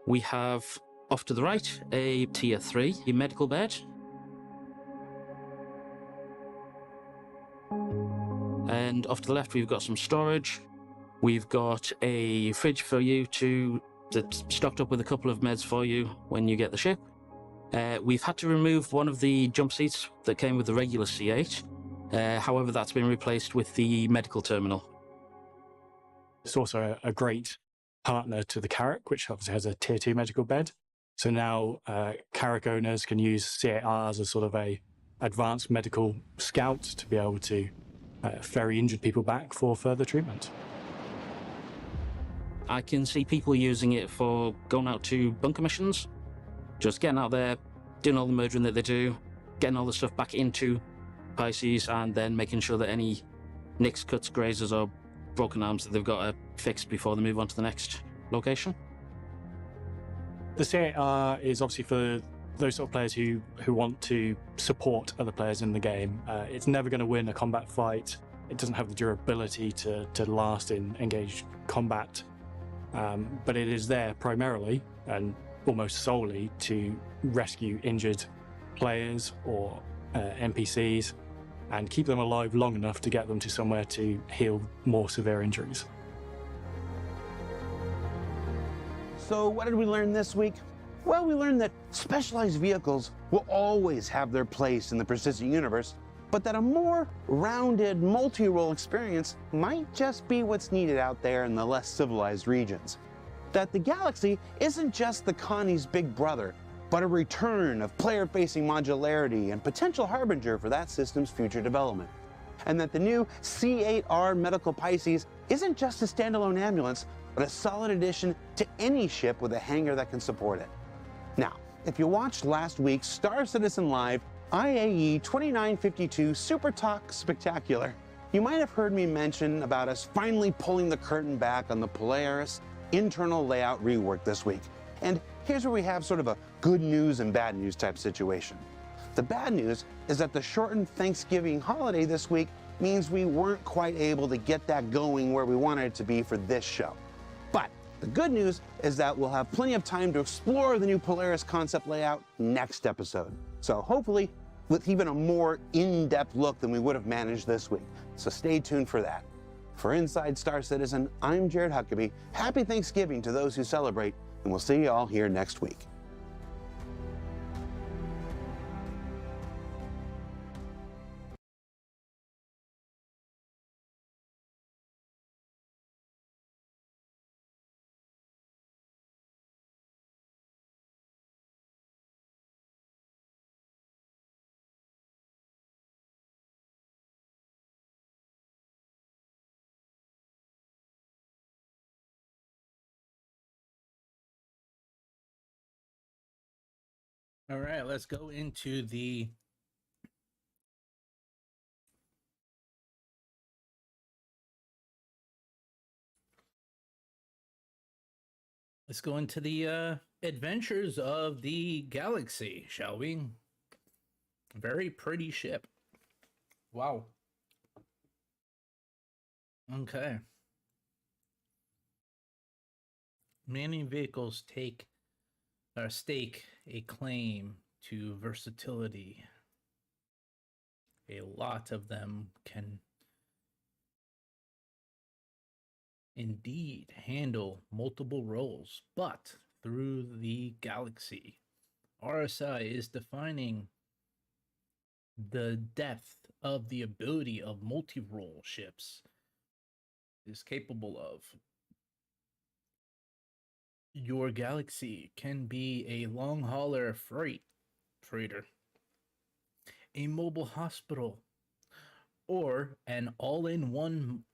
We have off to the right a tier 3 medical bed. And off to the left we've got some storage. We've got a fridge for you that's stocked up with a couple of meds for you when you get the ship. We've had to remove one of the jump seats that came with the regular C8. However, that's been replaced with the medical terminal. It's also a great partner to the Carrack, which obviously has a tier 2 medical bed. So now Carrack owners can use C8R as a sort of a advanced medical scout to be able to ferry injured people back for further treatment. I can see people using it for going out to bunker missions, just getting out there, doing all the murdering that they do, getting all the stuff back into Pisces, and then making sure that any nicks, cuts, grazes, or broken arms that they've got fixed before they move on to the next location. The C8R is obviously for those sort of players who want to support other players in the game. It's never going to win a combat fight. It doesn't have the durability to last in engaged combat. But it is there primarily and almost solely to rescue injured players or NPCs and keep them alive long enough to get them to somewhere to heal more severe injuries. So what did we learn this week? Well, we learned that specialized vehicles will always have their place in the persistent universe, but that a more rounded, multi-role experience might just be what's needed out there in the less civilized regions. That the Galaxy isn't just the Connie's big brother, but a return of player-facing modularity and potential harbinger for that system's future development. And that the new C8R Medical Pisces isn't just a standalone ambulance, but a solid addition to any ship with a hangar that can support it. Now, if you watched last week's Star Citizen Live IAE 2952 Super Talk Spectacular, you might have heard me mention about us finally pulling the curtain back on the Polaris internal layout rework this week. And here's where we have sort of a good news and bad news type situation. The bad news is that the shortened Thanksgiving holiday this week means we weren't quite able to get that going where we wanted it to be for this show. But the good news is that we'll have plenty of time to explore the new Polaris concept layout next episode. So hopefully with even a more in-depth look than we would have managed this week. So stay tuned for that. For Inside Star Citizen, I'm Jared Huckabee. Happy Thanksgiving to those who celebrate, and we'll see you all here next week. All right, let's go into the adventures of the galaxy, shall we? Very pretty ship. Wow. Okay. Many vehicles stake a claim to versatility. A lot of them can indeed handle multiple roles, but through the galaxy, RSI is defining the depth of the ability of multi-role ships is capable of. Your galaxy can be a long hauler freighter, a mobile hospital, or an all-in-one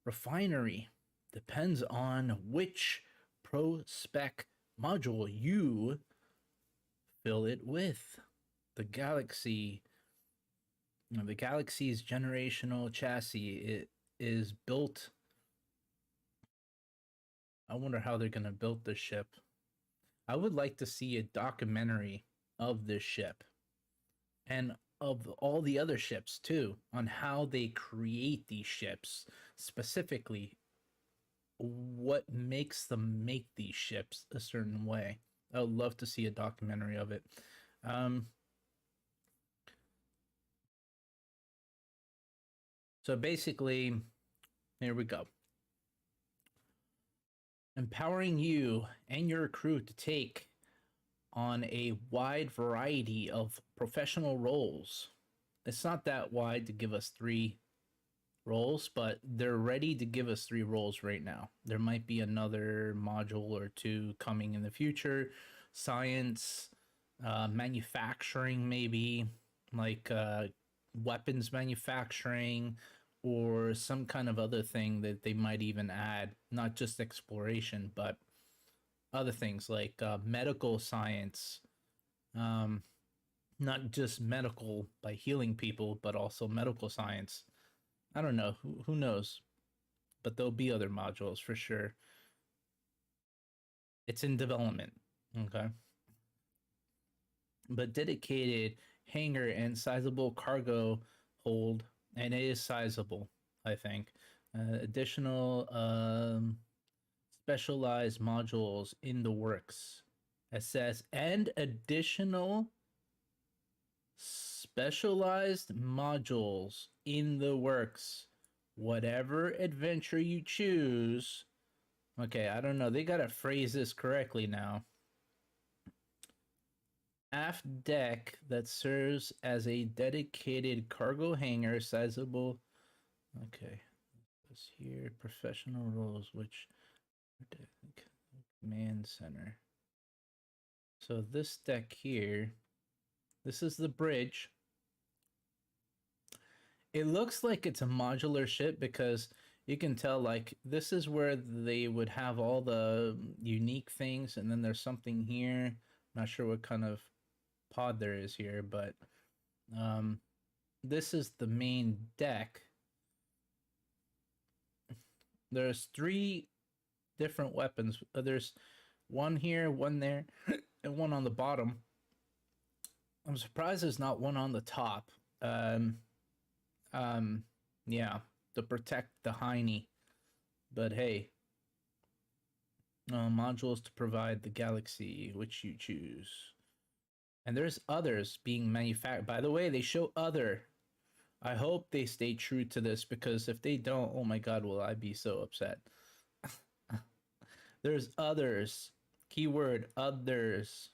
refinery. Depends on which pro-spec module you fill it with. The galaxy's generational chassis is built. I wonder how they're going to build this ship. I would like to see a documentary of this ship and of all the other ships too, on how they create these ships, specifically what makes them make these ships a certain way. I would love to see a documentary of it. So basically, here we go. Empowering you and your crew to take on a wide variety of professional roles. It's not that wide to give us 3 roles, but they're ready to give us 3 roles right now. There might be another module or 2 coming in the future. Science, manufacturing, maybe like weapons manufacturing, or some kind of other thing that they might even add, not just exploration, but other things like medical science, not just medical by healing people, but also medical science. I don't know. Who knows? But there'll be other modules for sure. It's in development. Okay. But dedicated hangar and sizable cargo hold, and it is sizable, I think. Additional specialized modules in the works. It says, and additional specialized modules in the works. Whatever adventure you choose. Okay, I don't know. They gotta phrase this correctly now. Aft deck that serves as a dedicated cargo hangar, sizable. Okay, this here, professional roles, which command center. So this deck here, this is the bridge. It looks like it's a modular ship because you can tell, like, this is where they would have all the unique things, and then there's something here. Not sure what kind of pod there is here, but this is the main deck. There's 3 different weapons. There's one here, one there, and one on the bottom. I'm surprised there's not one on the top. Yeah, to protect the hiney. But hey, modules to provide the galaxy which you choose. And there's others being manufactured. By the way, they show other. I hope they stay true to this, because if they don't, oh my god, will I be so upset. There's others. Keyword others.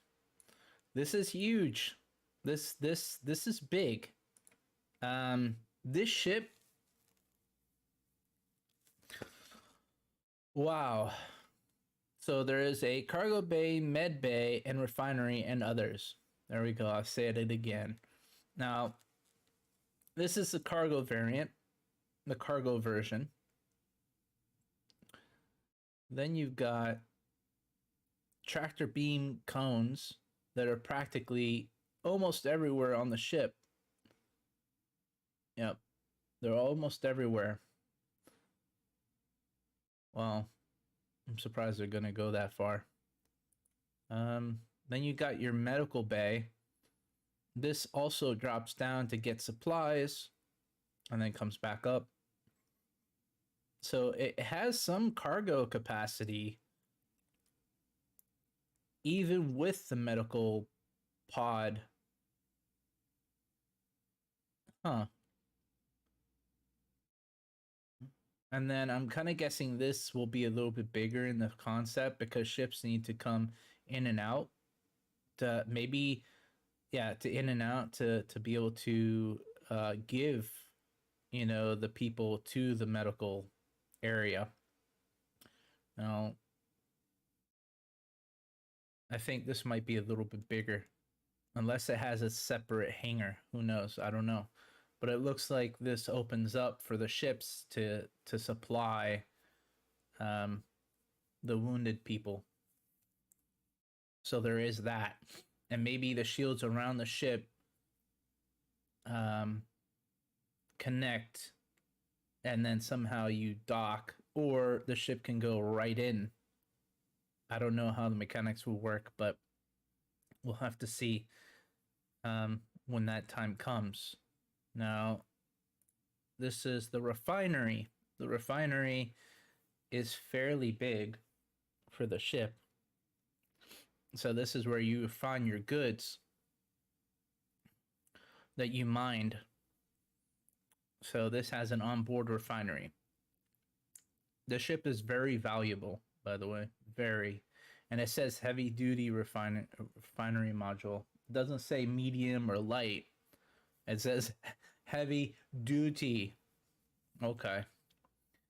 This is huge. This is big. This ship. Wow. So there is a cargo bay, med bay, and refinery, and others. There we go. I'll say it again. Now, this is the cargo variant, the cargo version. Then you've got tractor beam cones that are practically almost everywhere on the ship. Yep, they're almost everywhere. Well, I'm surprised they're gonna go that far. Then you got your medical bay. This also drops down to get supplies and then comes back up. So it has some cargo capacity even with the medical pod. Huh. And then I'm kind of guessing this will be a little bit bigger in the concept, because ships need to come in and out to maybe, yeah, to in and out to be able to give, you know, the people to the medical area. Now, I think this might be a little bit bigger, unless it has a separate hangar. Who knows? I don't know. But it looks like this opens up for the ships to supply the wounded people. So there is that. And maybe the shields around the ship connect, and then somehow you dock, or the ship can go right in. I don't know how the mechanics will work, but we'll have to see when that time comes. Now, this is the refinery. The refinery is fairly big for the ship. So this is where you find your goods that you mined. So this has an onboard refinery. The ship is very valuable, by the way, very. And it says heavy duty refinery module. It doesn't say medium or light. It says heavy duty. Okay.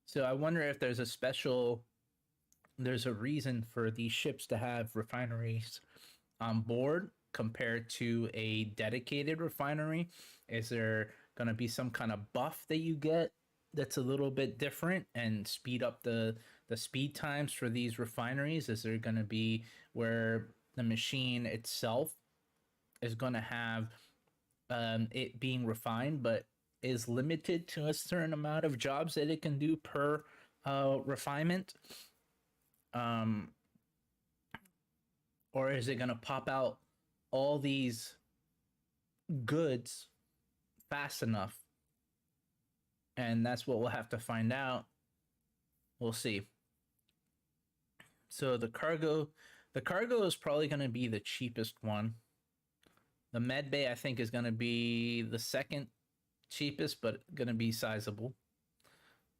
So I wonder if there's a reason for these ships to have refineries on board compared to a dedicated refinery. Is there going to be some kind of buff that you get that's a little bit different and speed up the speed times for these refineries? Is there going to be where the machine itself is going to have it being refined, but is limited to a certain amount of jobs that it can do per refinement? Um, or is it going to pop out all these goods fast enough? And that's what we'll have to find out. We'll see. So the cargo is probably going to be the cheapest one. The med bay I think is going to be the second cheapest, but going to be sizable.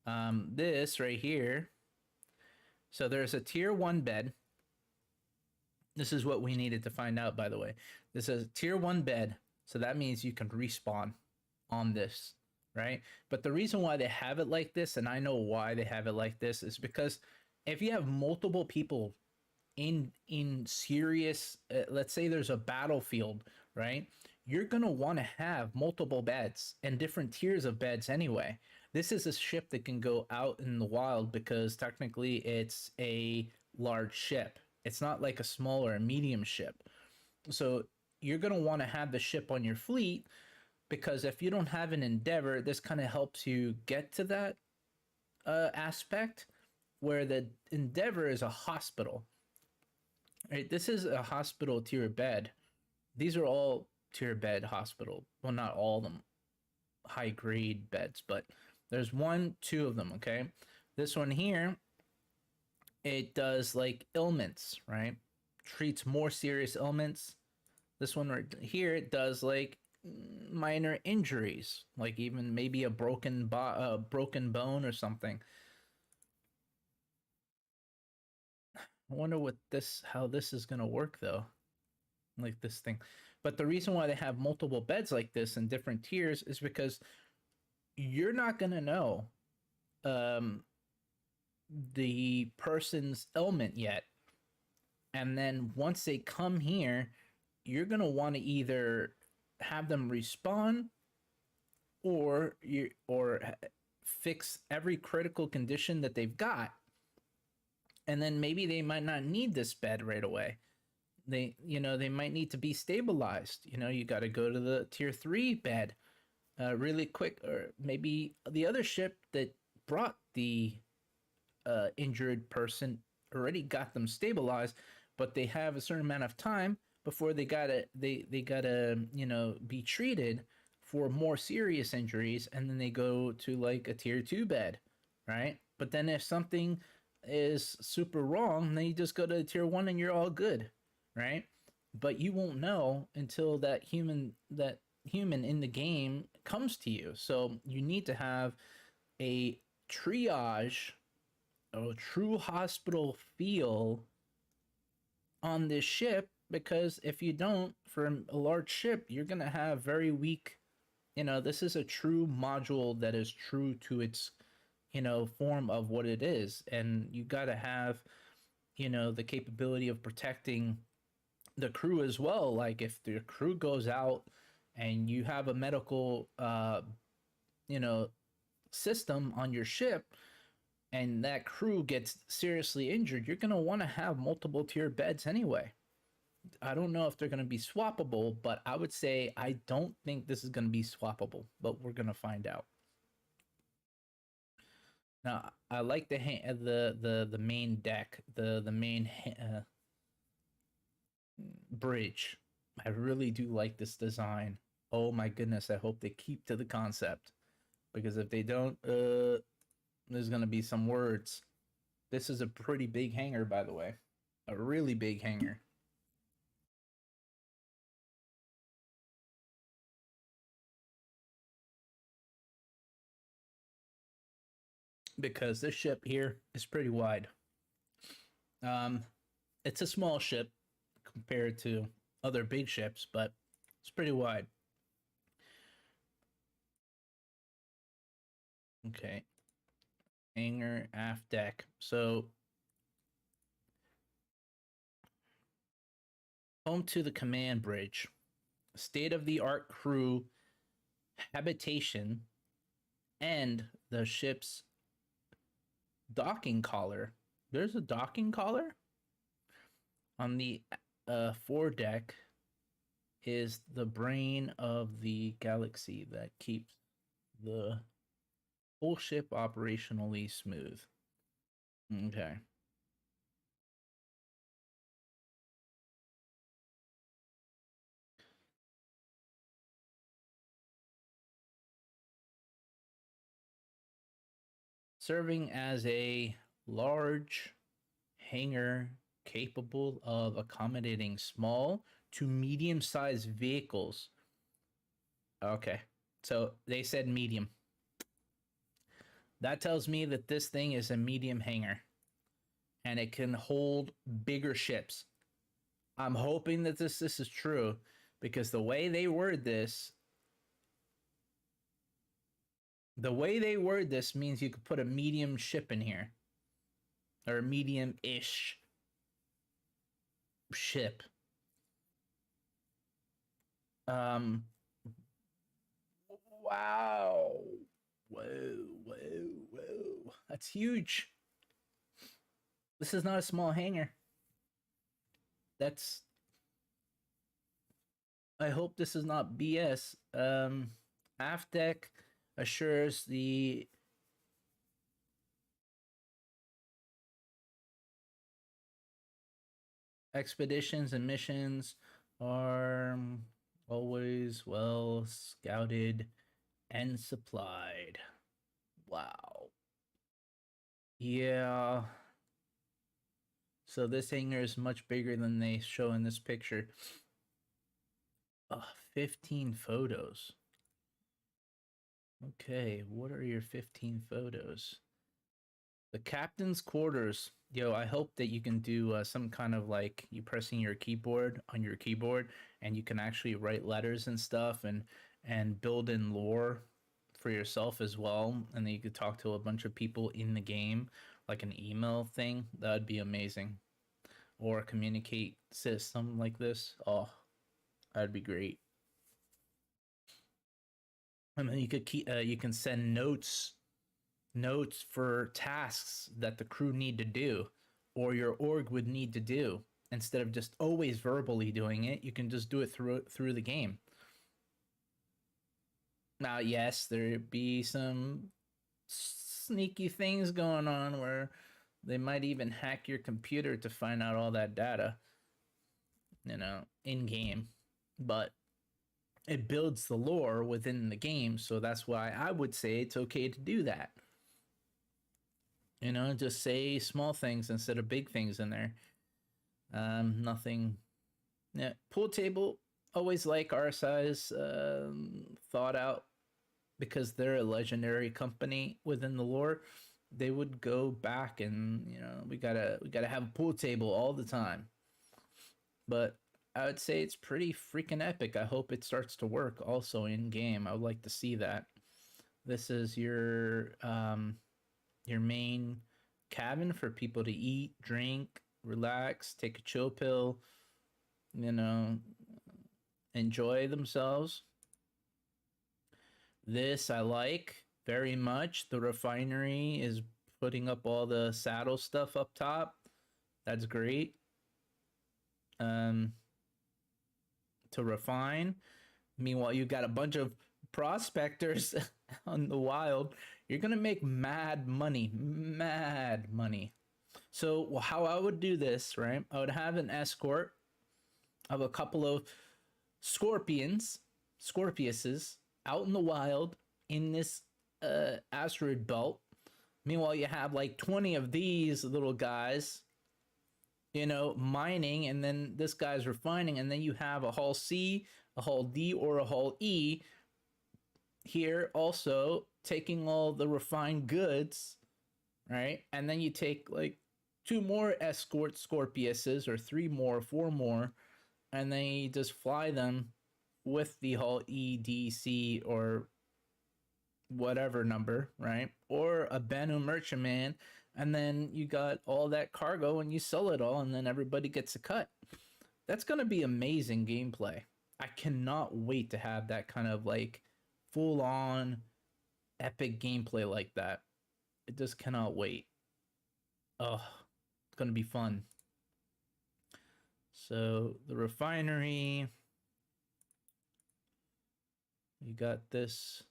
This right here. So there's a tier 1 bed. This is what we needed to find out, by the way. This is a tier 1 bed, so that means you can respawn on this, right? But the reason why they have it like this, and I know why they have it like this, is because if you have multiple people in serious, let's say there's a battlefield, right? You're gonna want to have multiple beds and different tiers of beds anyway. This is a ship that can go out in the wild because technically it's a large ship. It's not like a small or a medium ship. So you're going to want to have the ship on your fleet, because if you don't have an Endeavor, this kind of helps you get to that aspect where the Endeavor is a hospital. Right? This is a hospital tier bed. These are all tier bed hospital. Well, not all of them high grade beds, but there's 1, 2 of them, okay? This one here, it does like ailments, right? Treats more serious ailments. This one right here, it does like minor injuries, like even maybe a broken bone or something. I wonder how this is gonna work though, like this thing. But the reason why they have multiple beds like this in different tiers is because you're not gonna know the person's ailment yet, and then once they come here, you're gonna want to either have them respawn or fix every critical condition that they've got, and then maybe they might not need this bed right away. They might need to be stabilized. You got to go to the tier 3 bed really quick, or maybe the other ship that brought the injured person already got them stabilized, but they have a certain amount of time before they gotta be treated for more serious injuries, and then they go to like a tier 2 bed, right? But then if something is super wrong, then you just go to tier 1 and you're all good, right? But you won't know until that human in the game comes to you. So you need to have a triage, a true hospital feel on this ship, because if you don't, for a large ship, you're going to have very weak, this is a true module that is true to its, form of what it is. And you got to have, the capability of protecting the crew as well. Like if the crew goes out and you have a medical, system on your ship, and that crew gets seriously injured, you're going to want to have multiple tier beds anyway. I don't know if they're going to be swappable, but I would say I don't think this is going to be swappable, but we're going to find out. Now, I like the main deck, the main bridge. I really do like this design. Oh my goodness, I hope they keep to the concept, because if they don't, there's going to be some words. This is a pretty big hangar, by the way. A really big hangar. Because this ship here is pretty wide. It's a small ship compared to other big ships, but it's pretty wide. Okay. Hangar aft deck. So home to the command bridge. State-of-the-art crew habitation and the ship's docking collar. There's a docking collar on the foredeck. Is the brain of the galaxy that keeps the whole ship operationally smooth. Okay. Serving as a large hangar capable of accommodating small to medium-sized vehicles. Okay, so they said medium. That tells me that this thing is a medium hangar and it can hold bigger ships. I'm hoping that this is true, because the way they word this means you could put a medium ship in here, or a medium-ish ship. Wow. Whoa. That's huge. This is not a small hangar. I hope this is not BS. Aft deck assures the expeditions and missions are always well scouted and supplied. Wow. Yeah. So this hangar is much bigger than they show in this picture. 15 photos. Okay, what are your 15 photos? The captain's quarters. Yo, I hope that you can do some kind of like you pressing your keyboard on your keyboard, and you can actually write letters and stuff and build in lore for yourself as well, and then you could talk to a bunch of people in the game, like an email thing. That'd be amazing. Or a communicate system like this. Oh, that'd be great. And then you could you can send notes for tasks that the crew need to do, or your org would need to do. Instead of just always verbally doing it, you can just do it through the game. Now, yes, there'd be some sneaky things going on where they might even hack your computer to find out all that data, in game. But it builds the lore within the game, so that's why I would say it's okay to do that. Just say small things instead of big things in there. Nothing. Yeah, pool table, always like RSI's thought out, because they're a legendary company within the lore. They would go back and we gotta have a pool table all the time. But I would say it's pretty freaking epic. I hope it starts to work also in game. I would like to see that. This is your main cabin for people to eat, drink, relax, take a chill pill, enjoy themselves. This I like very much. The refinery is putting up all the saddle stuff up top. That's great. To refine. Meanwhile, you got a bunch of prospectors on the wild. You're gonna make mad money. So how I would do this, right? I would have an escort of a couple of Scorpiuses out in the wild in this asteroid belt. Meanwhile, you have like 20 of these little guys, mining, and then this guy's refining, and then you have a hull C, a hull D, or a hull E here also taking all the refined goods, right? And then you take like 2 more escort Scorpiuses, or 3 more, 4 more, and then you just fly them with the hull E, D, C, or whatever number, right? Or a Banu merchantman, and then you got all that cargo and you sell it all, and then everybody gets a cut. That's going to be amazing gameplay. I cannot wait to have that kind of like full on epic gameplay like that. I just cannot wait. Oh, it's going to be fun. So the refinery, you got this.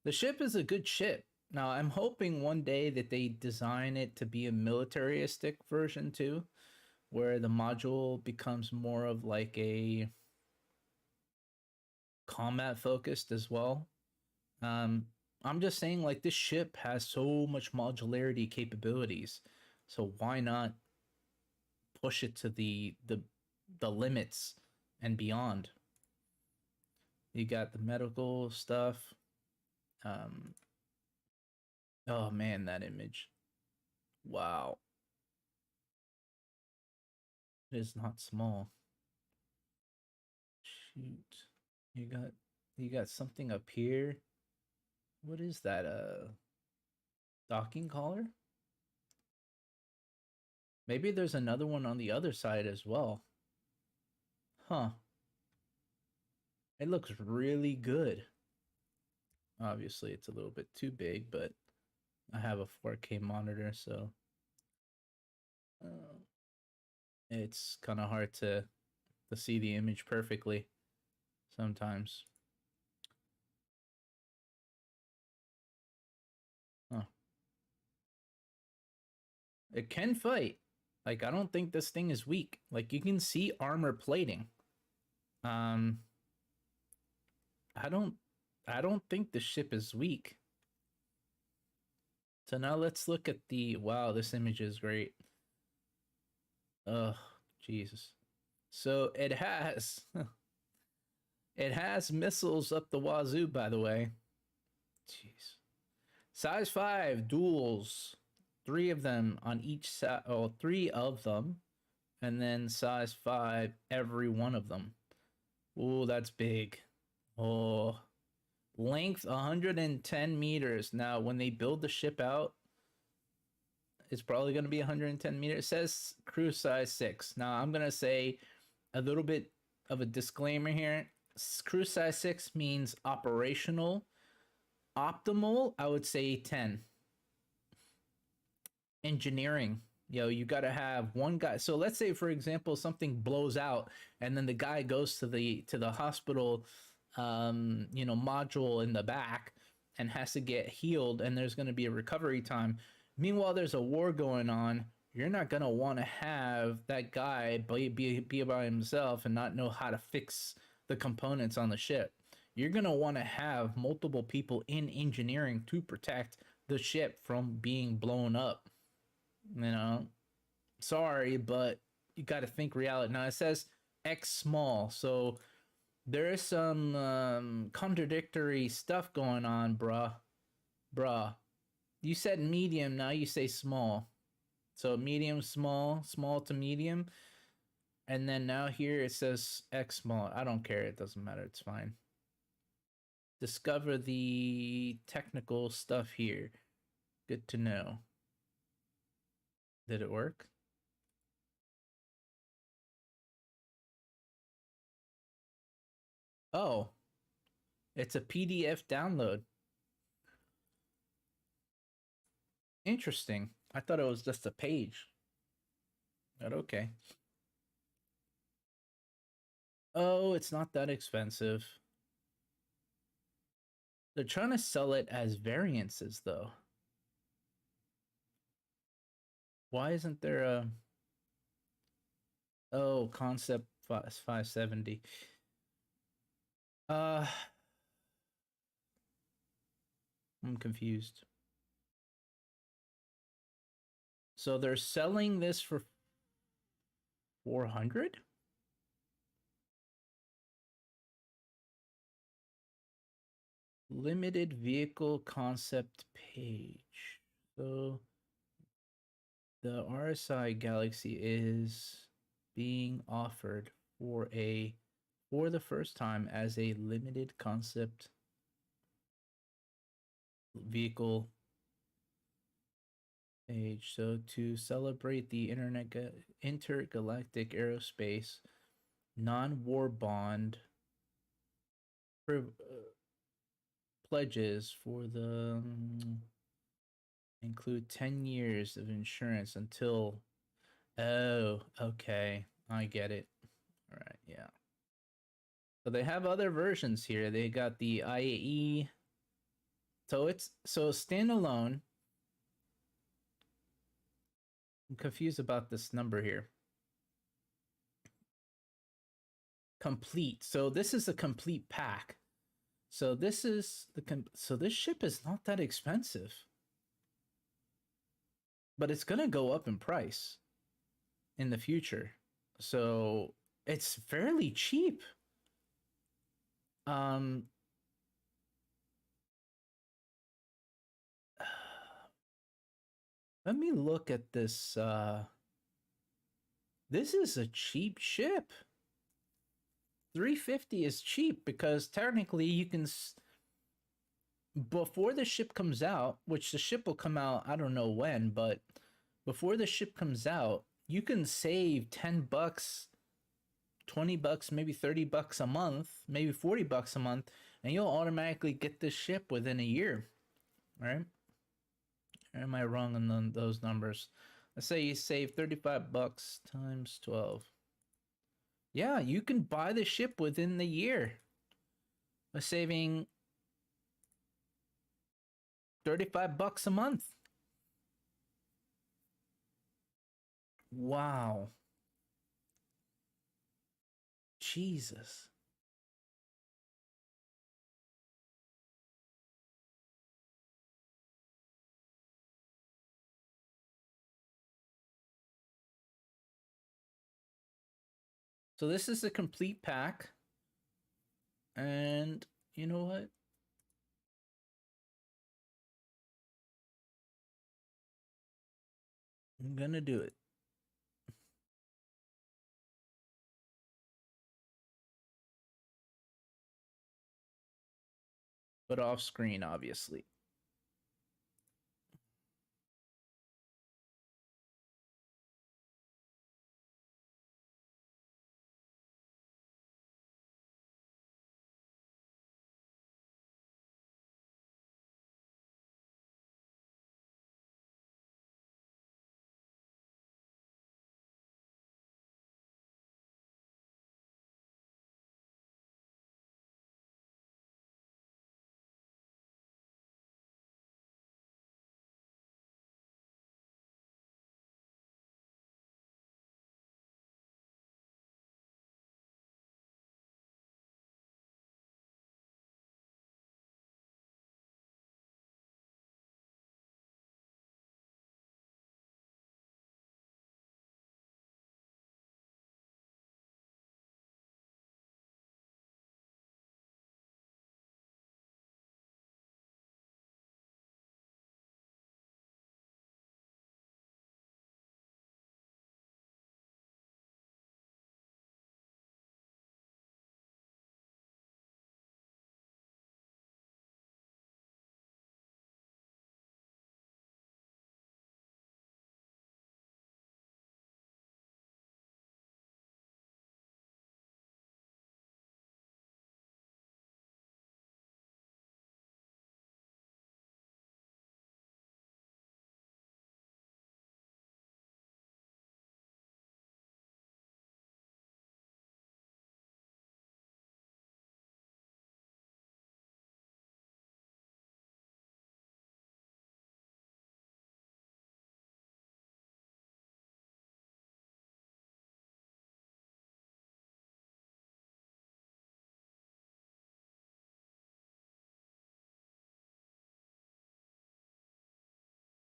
The ship is a good ship. Now I'm hoping one day that they design it to be a militaristic version too, where the module becomes more of like a combat focused as well. I'm just saying, like, this ship has so much modularity capabilities, so why not push it to the limits and beyond? You got the medical stuff. Oh man, that image. Wow. It is not small. Shoot. You got something up here. What is that? Docking collar? Maybe there's another one on the other side as well. Huh. It looks really good. Obviously, it's a little bit too big, but I have a 4K monitor, so it's kind of hard to see the image perfectly sometimes. Huh. It can fight. Like, I don't think this thing is weak. Like, you can see armor plating. I don't think the ship is weak. So now let's look at the, wow, this image is great. Oh, Jesus. So it has it has missiles up the wazoo, by the way. Jeez. Size 5 duels. 3 of them on each side. Oh, 3 of them. And then size 5, every one of them. Oh, that's big. Oh. Length 110 meters. Now, when they build the ship out, it's probably going to be 110 meters. It says crew size 6. Now, I'm going to say a little bit of a disclaimer here. Crew size 6 means operational. Optimal, I would say 10. Engineering, you got to have one guy. So let's say, for example, something blows out and then the guy goes to the hospital module in the back and has to get healed, and there's going to be a recovery time. Meanwhile, there's a war going on. You're not going to want to have that guy be by himself and not know how to fix the components on the ship. You're going to want to have multiple people in engineering to protect the ship from being blown up. Sorry, but you got to think reality. Now, it says X small, so there is some contradictory stuff going on, bruh. You said medium, now you say small. So medium, small, small to medium. And then now here it says X small. I don't care. It doesn't matter. It's fine. Discover the technical stuff here. Good to know. Did it work? Oh, it's a PDF download. Interesting. I thought it was just a page. But okay. Oh, it's not that expensive. They're trying to sell it as variances, though. Why isn't there a... Oh, concept 570. I'm confused. So they're selling this for 400? Limited vehicle concept page. So the RSI Galaxy is being offered for the first time as a limited concept vehicle page. So to celebrate the Intergalactic Aerospace non-war bond pledges for the include 10 years of insurance until. Oh, okay, I get it. All right, yeah. So they have other versions here. They got the IAE. So it's standalone. I'm confused about this number here. Complete. So this is a complete pack. So this is so this ship is not that expensive. But it's going to go up in price in the future. So it's fairly cheap. Let me look at this. This is a cheap ship. 350 is cheap because technically you can, before the ship comes out, which the ship will come out, I don't know when, but before the ship comes out, you can save 10 bucks, 20 bucks, maybe 30 bucks a month, maybe 40 bucks a month, and you'll automatically get this ship within a year, right? Or am I wrong on those numbers? Let's say you save 35 bucks times 12. Yeah, you can buy the ship within the year by saving 35 bucks a month. Wow. Jesus. So this is a complete pack. And you know what? I'm gonna do it. But off screen, obviously.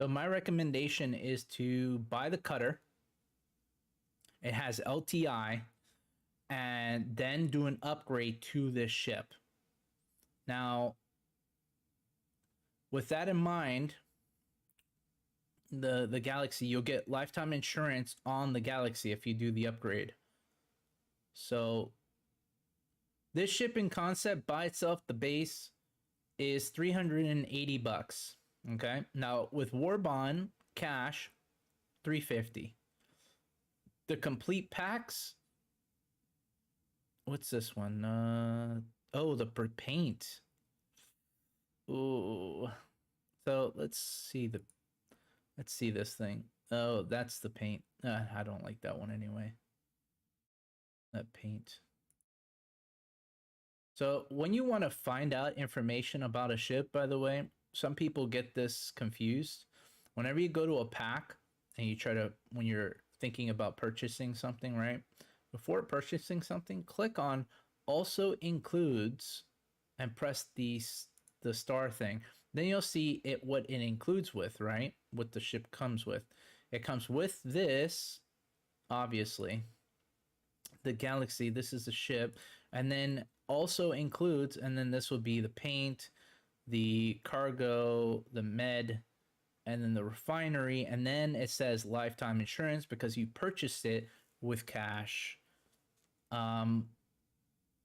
So my recommendation is to buy the cutter. It has LTI, and then do an upgrade to this ship. Now, with that in mind, the Galaxy, you'll get lifetime insurance on the Galaxy if you do the upgrade. So this ship in concept by itself, the base, is 380 bucks. Okay. Now with War Bond cash, 350. The complete packs. What's this one? Oh, the paint. Ooh. So let's see this thing. Oh, that's the paint. I don't like that one anyway. That paint. So when you want to find out information about a ship, by the way, some people get this confused. Whenever you go to a pack and you try to, when you're thinking about purchasing something, right? Before purchasing something, click on also includes and press the star thing. Then you'll see what it includes with, right? What the ship comes with. It comes with this, obviously. The Galaxy, this is the ship. And then also includes, and then this will be the paint, the cargo, the med, and then the refinery. And then it says lifetime insurance because you purchased it with cash.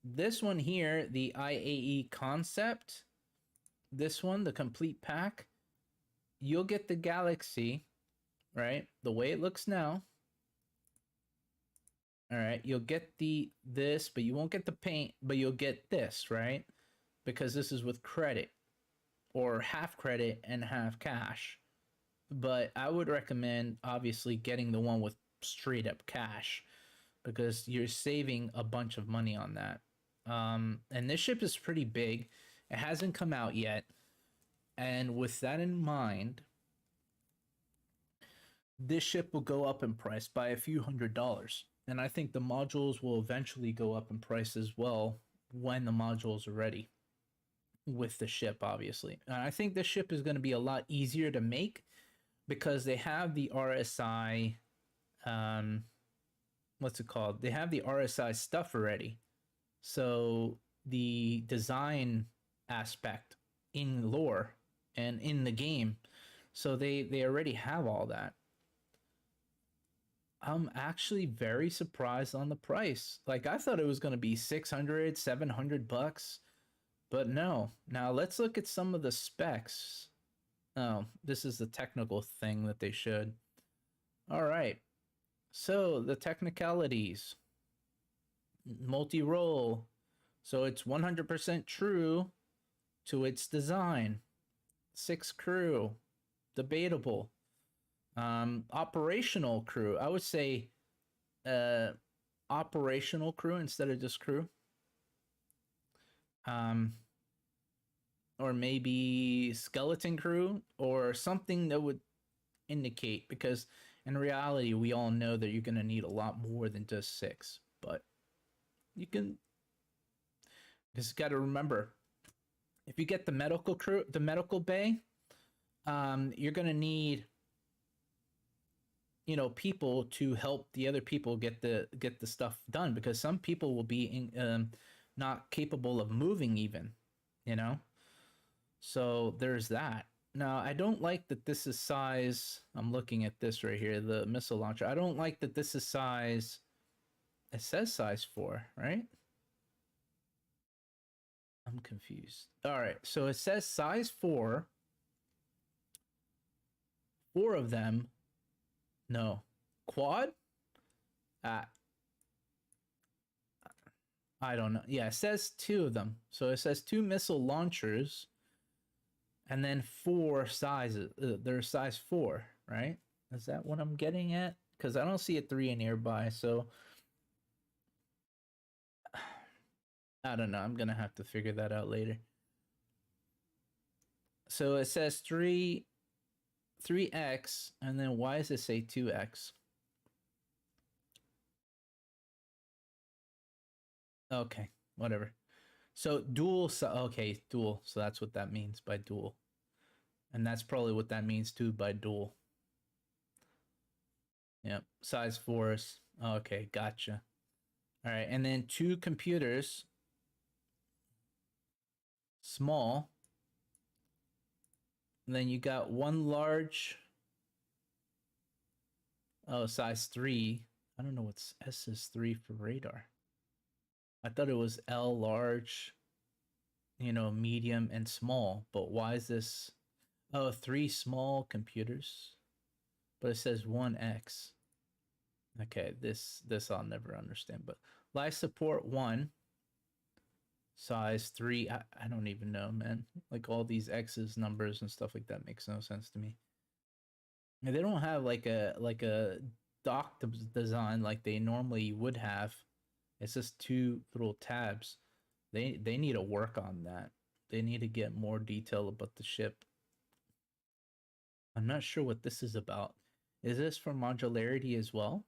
This one here, the IAE concept, this one, the complete pack, you'll get the Galaxy, right? The way it looks now. All right, you'll get this, but you won't get the paint, but you'll get this, right? Because this is with credit or half credit and half cash. But I would recommend obviously getting the one with straight up cash because you're saving a bunch of money on that. And this ship is pretty big. It hasn't come out yet. And with that in mind, this ship will go up in price by a few $100s. And I think the modules will eventually go up in price as well when the modules are ready with the ship, obviously. And I think this ship is going to be a lot easier to make because they have the RSI, what's it called? They have the RSI stuff already. So the design aspect in lore and in the game, so they already have all that. I'm actually very surprised on the price. Like I thought it was going to be 600, 700 bucks, but no. Now let's look at some of the specs. Oh, this is the technical thing that they should. All right. So the technicalities. Multi-role. So it's 100% true to its design. 6 crew. Debatable. Operational crew. I would say operational crew instead of just crew. Or maybe skeleton crew or something that would indicate, because in reality we all know that you're going to need a lot more than just 6, but you can just got to remember, if you get the medical crew, the medical bay, you're going to need, you know, people to help the other people get the stuff done, because some people will be not capable of moving even, you know. So there's that. Now I don't like that this is size, I'm looking at this right here, the missile launcher. I don't like that this is size, it says size 4, right? I'm confused. All right, so it says size 4. 4 of them. No. Quad? I don't know. Yeah, it says 2 of them. So it says 2 missile launchers and then 4 sizes. They're size 4, right? Is that what I'm getting at? Because I don't see a 3 in nearby, so I don't know. I'm going to have to figure that out later. So it says 3x, and then why does it say 2x? Okay, whatever. So dual, okay, dual. So that's what that means by dual. And that's probably what that means too by dual. Yep, size 4s. Okay, gotcha. All right, and then 2 computers. Small. And then you got 1 large. Oh, size 3. I don't know what's S is 3 for radar. I thought it was L large. you know, medium and small. But why is this? Oh, 3 small computers, but it says 1X. Okay, this I'll never understand. But life support 1, size 3. I don't even know, man. Like all these X's, numbers, and stuff like that makes no sense to me. And they don't have like a dock design like they normally would have. It's just 2 little tabs. They need to work on that. They need to get more detail about the ship. I'm not sure what this is about. Is this for modularity as well?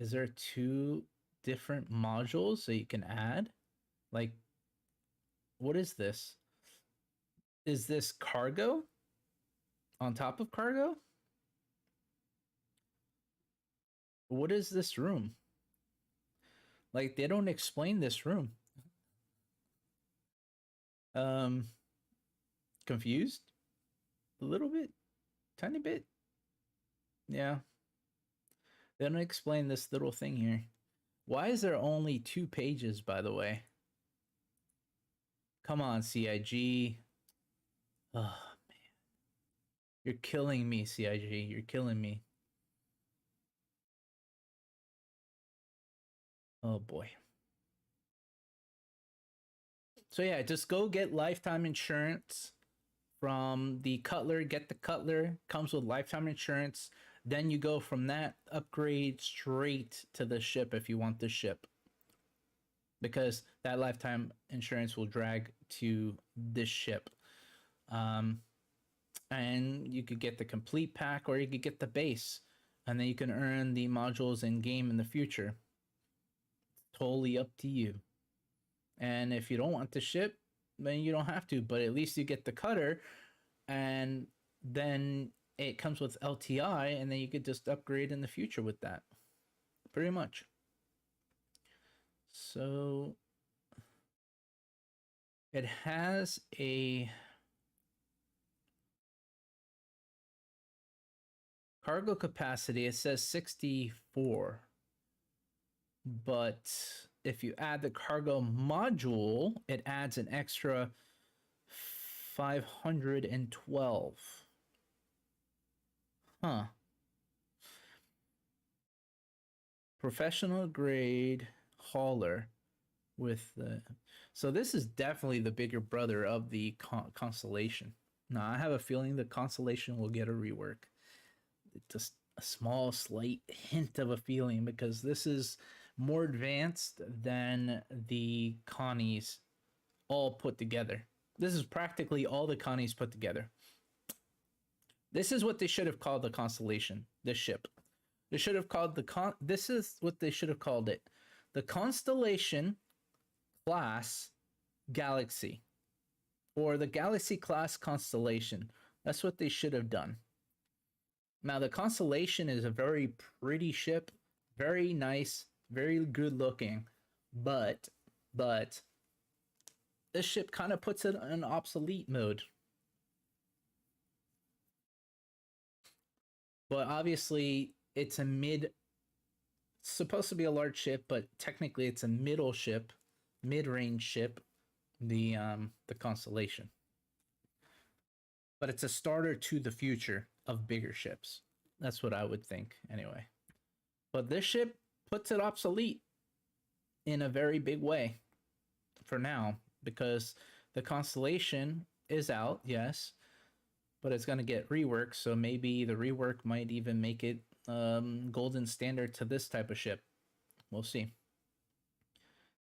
Is there 2 different modules that you can add? Like, what is this? Is this cargo on top of cargo? What is this room? Like, they don't explain this room. Confused? A little bit? Tiny bit? Yeah. They don't explain this little thing here. Why is there only 2 pages, by the way? Come on, CIG. Oh, man. You're killing me, CIG. You're killing me. Oh, boy. So, yeah, just go get lifetime insurance from the Cutler. Get the Cutler. Comes with lifetime insurance. Then you go from that, upgrade straight to the ship if you want the ship. Because that lifetime insurance will drag to this ship. And you could get the complete pack or you could get the base. And then you can earn the modules in game in the future. Totally up to you. And if you don't want the ship, then you don't have to. But at least you get the cutter. And then it comes with LTI. And then you could just upgrade in the future with that. Pretty much. So it has a cargo capacity. It says 64, but if you add the cargo module, it adds an extra 512. Huh. Professional grade hauler with the, so this is definitely the bigger brother of the Constellation. Now I have a feeling the Constellation will get a rework. Just a small slight hint of a feeling, because this is more advanced than the Connies all put together. This is practically all the Connies put together. This is what they should have called the Constellation, this ship. They should have called this is what they should have called it. The Constellation class Galaxy, or the Galaxy class Constellation. That's what they should have done. Now the Constellation is a very pretty ship, very nice, very good looking, but this ship kind of puts it in obsolete mode. But obviously it's a supposed to be a large ship, but technically it's a middle ship, mid-range ship, the Constellation. But it's a starter to the future of bigger ships. That's what I would think anyway. But this ship puts it obsolete in a very big way for now, because the Constellation is out, yes, but it's going to get reworked, so maybe the rework might even make it golden standard to this type of ship. We'll see.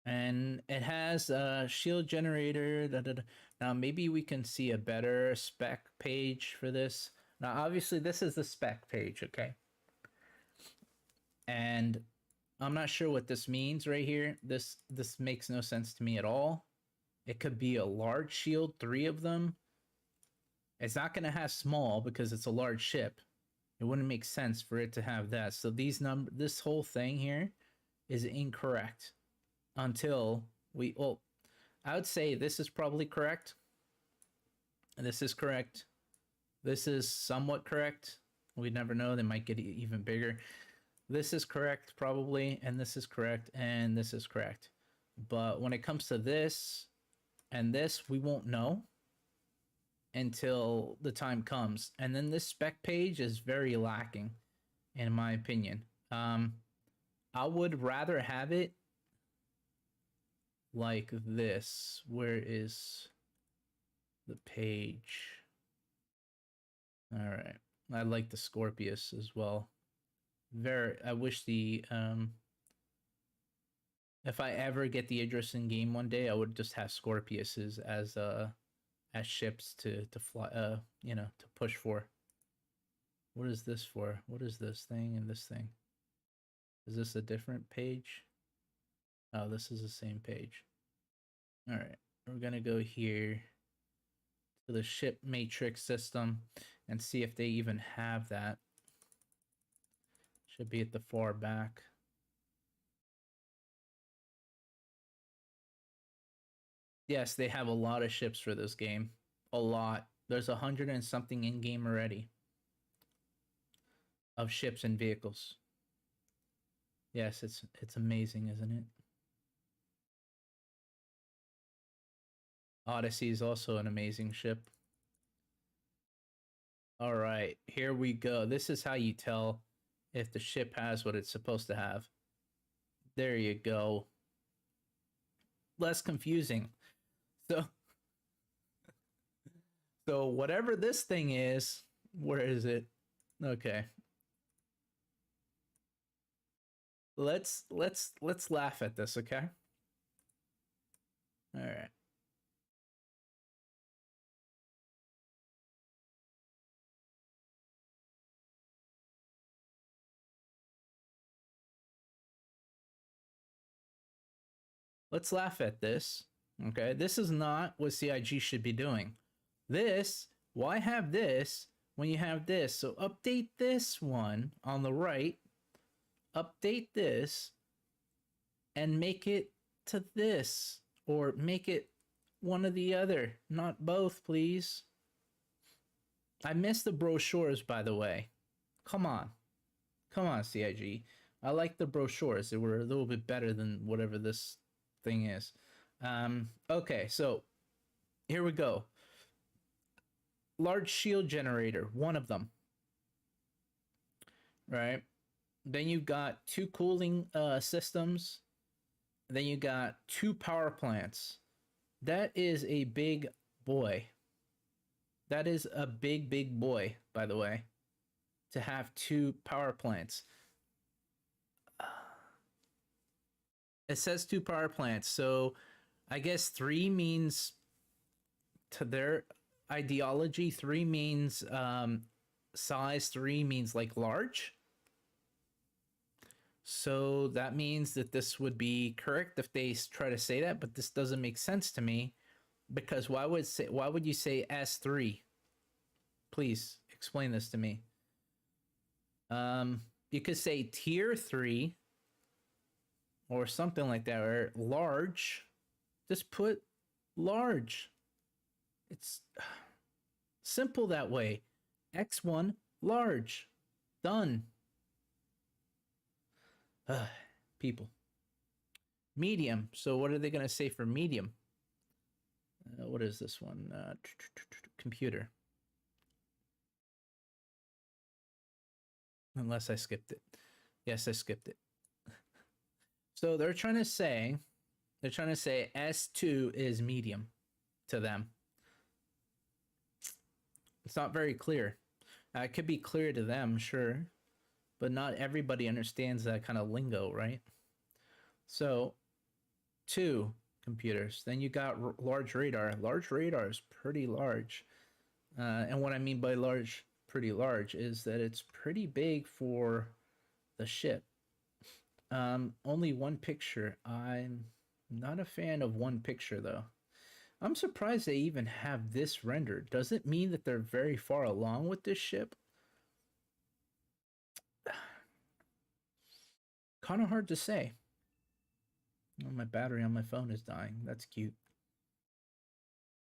And it has a shield generator. Now maybe we can see a better spec page for this. Now obviously this is the spec page, okay? And I'm not sure what this means right here. This makes no sense to me at all. It could be a large shield, 3 of them. It's not going to have small because it's a large ship. It wouldn't make sense for it to have that. So this whole thing here is incorrect until we, well, I would say this is probably correct. This is correct. This is somewhat correct. We never know. They might get even bigger. This is correct probably, and this is correct, and this is correct. But when it comes to this, And this we won't know until the time comes. And then this spec page is very lacking, in my opinion. I would rather have it like this. Where is the page? All right. I like the Scorpius as well. I wish the if I ever get the Idris in game one day, I would just have Scorpiuses as ships to fly, you know, to push for. What is this for? What is this thing and this thing? Is this a different page? Oh, this is the same page. All right, we're gonna go here to the ship matrix system and see if they even have that. Should be at the far back. Yes, they have a lot of ships for this game. A lot. There's 100 and something in game already of ships and vehicles. Yes, it's amazing, isn't it? Odyssey is also an amazing ship. All right, here we go. This is how you tell if the ship has what it's supposed to have. There you go. Less confusing. So whatever this thing is, where is it? Okay. Let's laugh at this, okay? All right. Let's laugh at this. Okay, this is not what CIG should be doing. This, why have this when you have this? So update this one on the right, update this, and make it to this, or make it one or the other, not both, please. I missed the brochures, by the way. Come on, CIG. I like the brochures. They were a little bit better than whatever this thing is. Okay, so here we go. Large shield generator, one of them. Right? Then you've got 2 cooling systems. Then you got 2 power plants. That is a big boy. That is a big boy, by the way, to have 2 power plants. It says 2 power plants, so I guess 3 means, to their ideology, 3 means size, 3 means like large. So that means that this would be correct if they try to say that, but this doesn't make sense to me, because why would you say S3? Please explain this to me. You could say tier 3 or something like that, or large. Just put large. It's simple that way. X1 large. Done. People. Medium. So what are they going to say for medium? What is this one? Computer. Unless I skipped it. Yes, I skipped it. So they're trying to say S2 is medium to them. It's not very clear. It could be clear to them, sure, but not everybody understands that kind of lingo, right? So 2 computers. Then you got large radar. Large radar is pretty large. And what I mean by large, pretty large, is that it's pretty big for the ship. Only 1 picture. I'm not a fan of 1 picture, though. I'm surprised they even have this rendered. Does it mean that they're very far along with this ship? Kind of hard to say. Oh, my battery on my phone is dying. That's cute.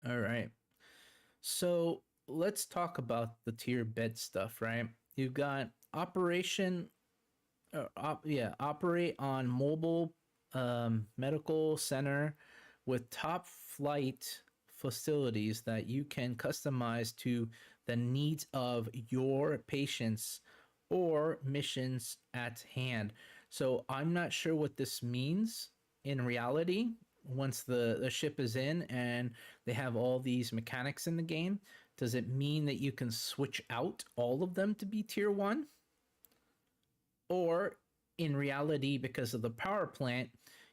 All right. So let's talk about the tier bed stuff, right? You've got operation... operate on mobile medical center with top flight facilities that you can customize to the needs of your patients or missions at hand. So I'm not sure what this means in reality once the ship is in and they have all these mechanics in the game. Does it mean that you can switch out all of them to be tier 1? Or in reality, because of the power plant,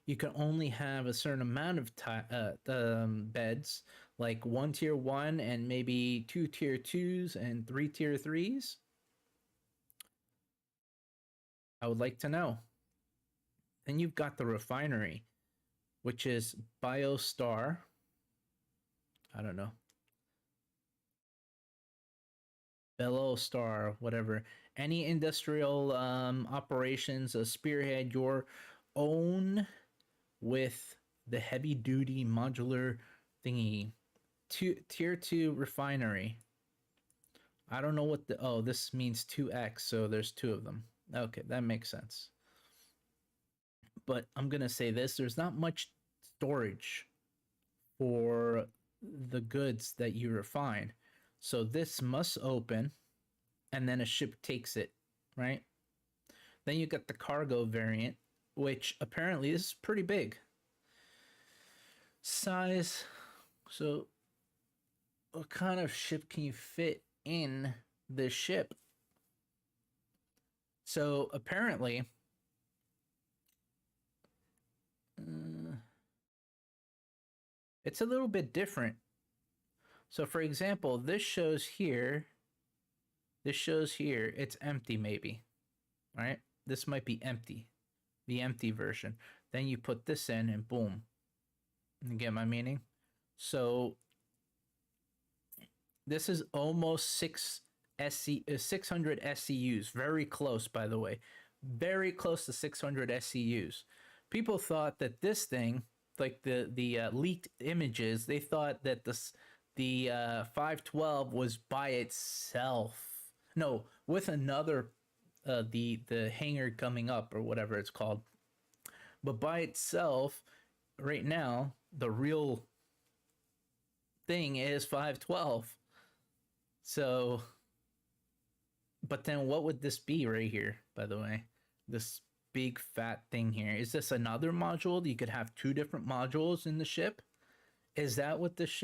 you can only have a certain amount of beds, like 1 tier 1 and maybe 2 tier 2s and 3 tier 3s? I would like to know. Then you've got the refinery, which is Biostar. I don't know. Bellostar, whatever. Any industrial operations, spearhead your own with the heavy duty modular thingy. Tier 2 refinery. I don't know what the, oh, this means 2x, so there's 2 of them. Okay, that makes sense. But I'm gonna say this, there's not much storage for the goods that you refine. So this must open, and then a ship takes it, right? Then you got the cargo variant, which apparently is pretty big. Size, so what kind of ship can you fit in this ship? So apparently, it's a little bit different. So for example, this shows here, it's empty maybe, right? This might be empty, the empty version. Then you put this in and boom. You get my meaning? So this is almost 600 SCUs. Very close, by the way. Very close to 600 SCUs. People thought that this thing, like the leaked images, they thought that the 512 was by itself. No, with another, the hangar coming up or whatever it's called. But by itself, right now, the real thing is 512. So, but then what would this be right here, by the way? This big fat thing here. Is this another module? You could have 2 different modules in the ship. Is that what this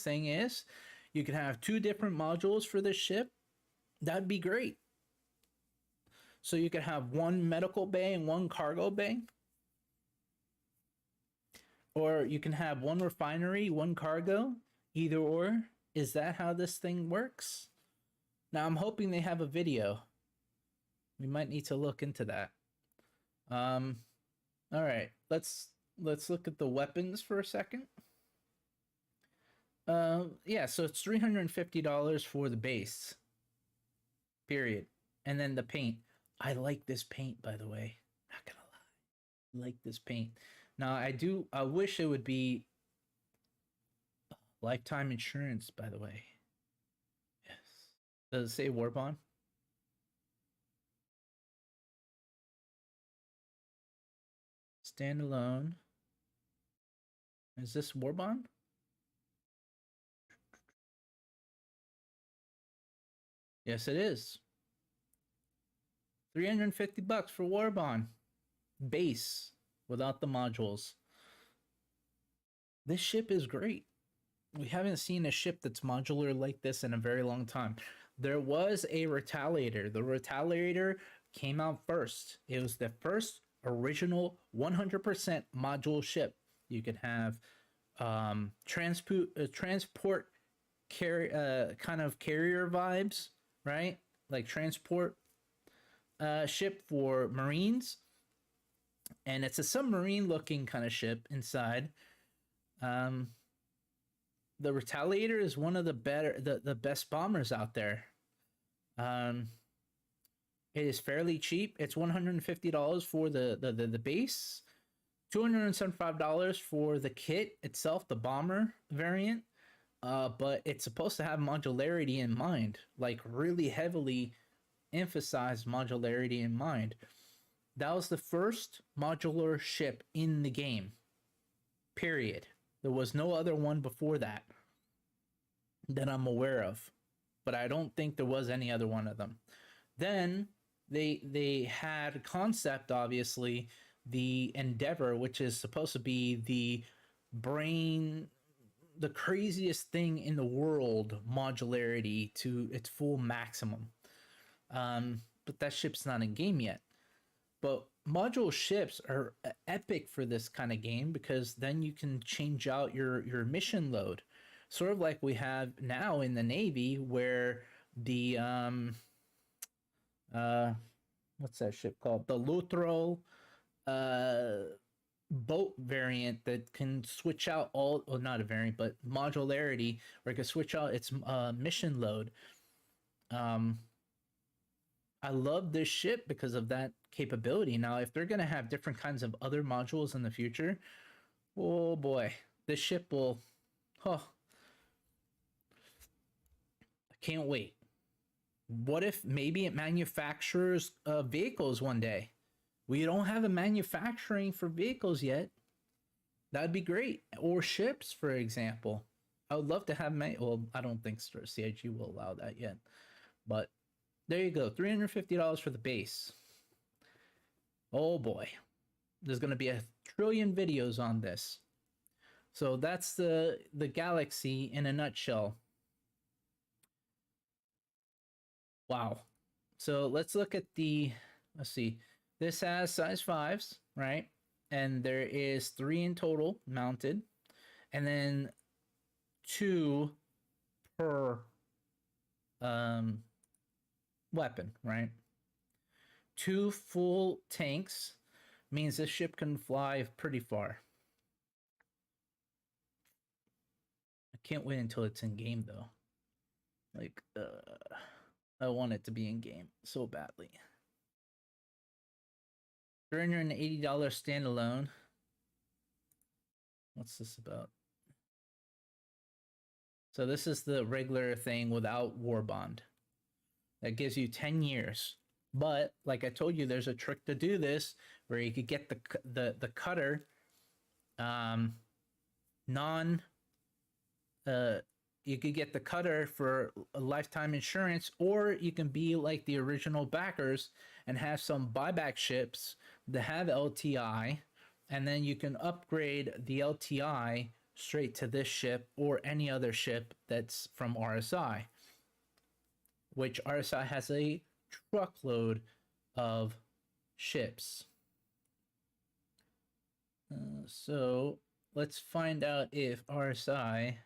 thing is? You could have 2 different modules for this ship. That'd be great. So you could have 1 medical bay and 1 cargo bay. Or you can have 1 refinery, 1 cargo, either or. Is that how this thing works? Now I'm hoping they have a video. We might need to look into that. All right, let's look at the weapons for a second. Yeah, so it's $350 for the base. Period. And then the paint. I like this paint, by the way. Not gonna lie. I like this paint. Now I wish it would be lifetime insurance, by the way. Yes. Does it say war bond? Standalone. Is this war bond? Yes, it is. $350 for war bond. Base without the modules. This ship is great. We haven't seen a ship that's modular like this in a very long time. There was a Retaliator. The Retaliator came out first. It was the first original 100% module ship. You could have transport kind of carrier vibes, right? Like transport ship for Marines. And it's a submarine looking kind of ship inside. The Retaliator is one of the best bombers out there. It is fairly cheap. It's $150 for the base, $275 for the kit itself, the bomber variant. But it's supposed to have modularity in mind, like really heavily emphasized modularity in mind. That was the first modular ship in the game. period. There was no other one before that I'm aware of, but I don't think there was any other one of them. Then they had concept, obviously, the Endeavor, which is supposed to be the craziest thing in the world, modularity to its full maximum. But that ship's not in game yet. But module ships are epic for this kind of game, because then you can change out your mission load, sort of like we have now in the Navy, where the what's that ship called? The Luthrell boat variant that can switch out all, well, not a variant, but modularity, where it can switch out its mission load. I love this ship because of that capability. Now, if they're going to have different kinds of other modules in the future, oh boy, this ship will, I can't wait. What if maybe it manufactures vehicles one day? We don't have a manufacturing for vehicles yet. That'd be great. Or ships, for example. I would love to have, well, I don't think CIG will allow that yet. But there you go, $350 for the base. Oh boy, there's going to be 1 trillion videos on this. So that's the Galaxy in a nutshell. Wow. So let's look at let's see. This has size 5s, right? And there is 3 in total mounted. And then 2 per weapon, right? 2 full tanks means this ship can fly pretty far. I can't wait until it's in game, though. Like, I want it to be in game so badly. $380 standalone. What's this about? So this is the regular thing without war bond. That gives you 10 years. But like I told you, there's a trick to do this where you could get the cutter you could get the cutter for a lifetime insurance, or you can be like the original backers and have some buyback ships that have LTI, and then you can upgrade the LTI straight to this ship or any other ship that's from RSI, which RSI has a truckload of ships. So let's find out if RSI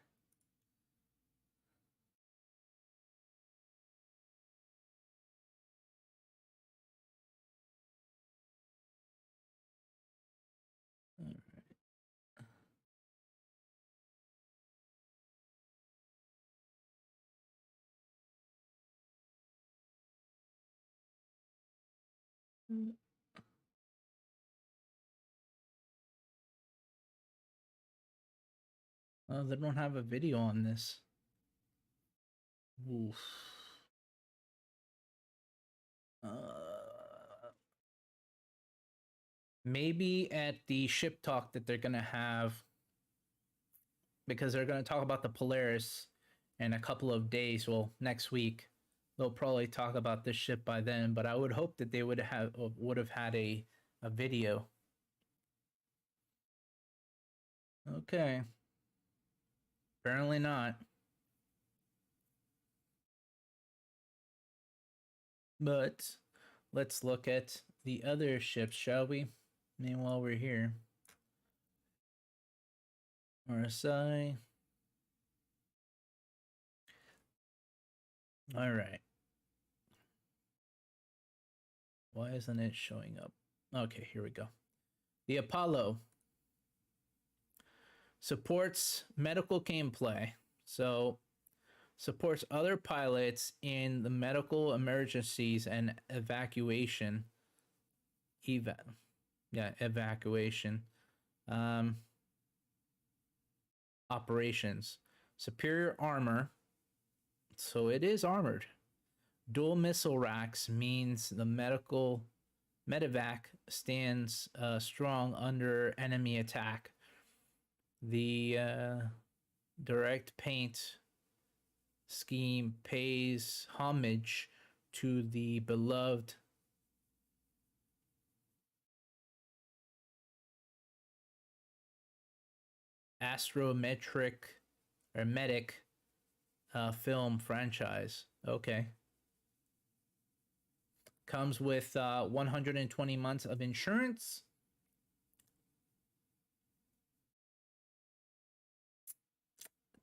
they don't have a video on this. Oof. Maybe at the ship talk that they're gonna have, because they're gonna talk about the Polaris in a couple of days. Well, next week, they'll probably talk about this ship by then. But I would hope that they would have had a video. Okay. Apparently not. But let's look at the other ships, shall we? Meanwhile, we're here. RSI. All right. Why isn't it showing up? Okay, here we go. The Apollo supports medical gameplay. So supports other pilots in the medical emergencies and evacuation. Evacuation. Operations. Superior armor. So it is armored. Dual missile racks means the medevac stands strong under enemy attack. The direct paint scheme pays homage to the beloved astrometric or medic film franchise. Okay. Comes with 120 months of insurance.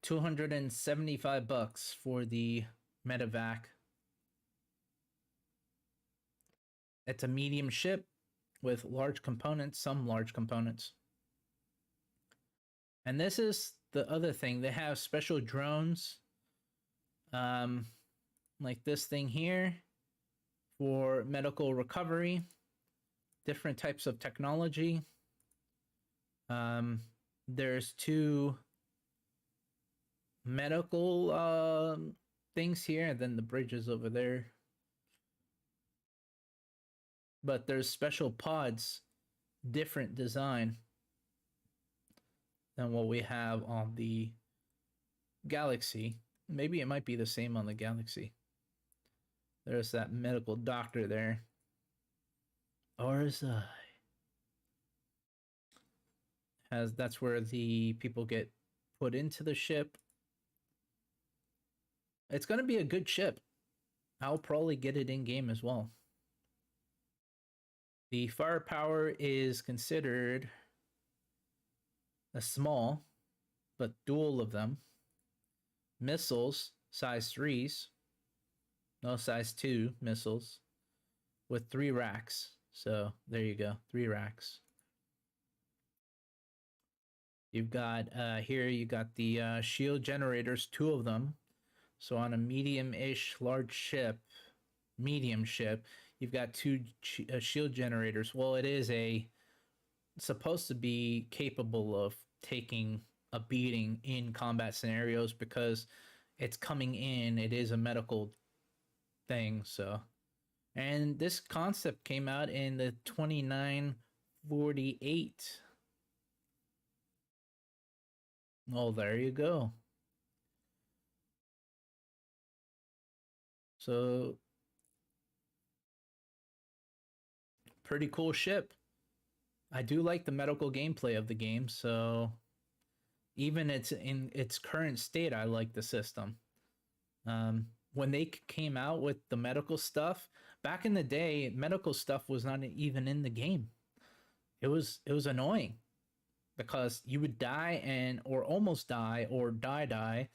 $275 for the medevac. It's a medium ship with large components, some large components. And this is the other thing. They have special drones, like this thing here, for medical recovery, different types of technology. There's 2 medical things here, and then the bridge is over there. But there's special pods, different design than what we have on the Galaxy. Maybe it might be the same on the Galaxy. There's that medical doctor there. RSI. That's where the people get put into the ship. It's going to be a good ship. I'll probably get it in game as well. The firepower is considered a small, but dual of them. Missiles, size 3s. No, size 2 missiles with 3 racks. So there you go, 3 racks. You've got here, you got the shield generators, 2 of them. So on a medium-ish large ship, medium ship, you've got 2 shield generators. Well, it is supposed to be capable of taking a beating in combat scenarios because it's coming in. It is a medical thing. So, and this concept came out in the 2948. Oh, there you go. So, pretty cool ship. I do like the medical gameplay of the game, so even it's in its current state, I like the system. When they came out with the medical stuff, back in the day, medical stuff was not even in the game. It was annoying because you would die or almost die or die,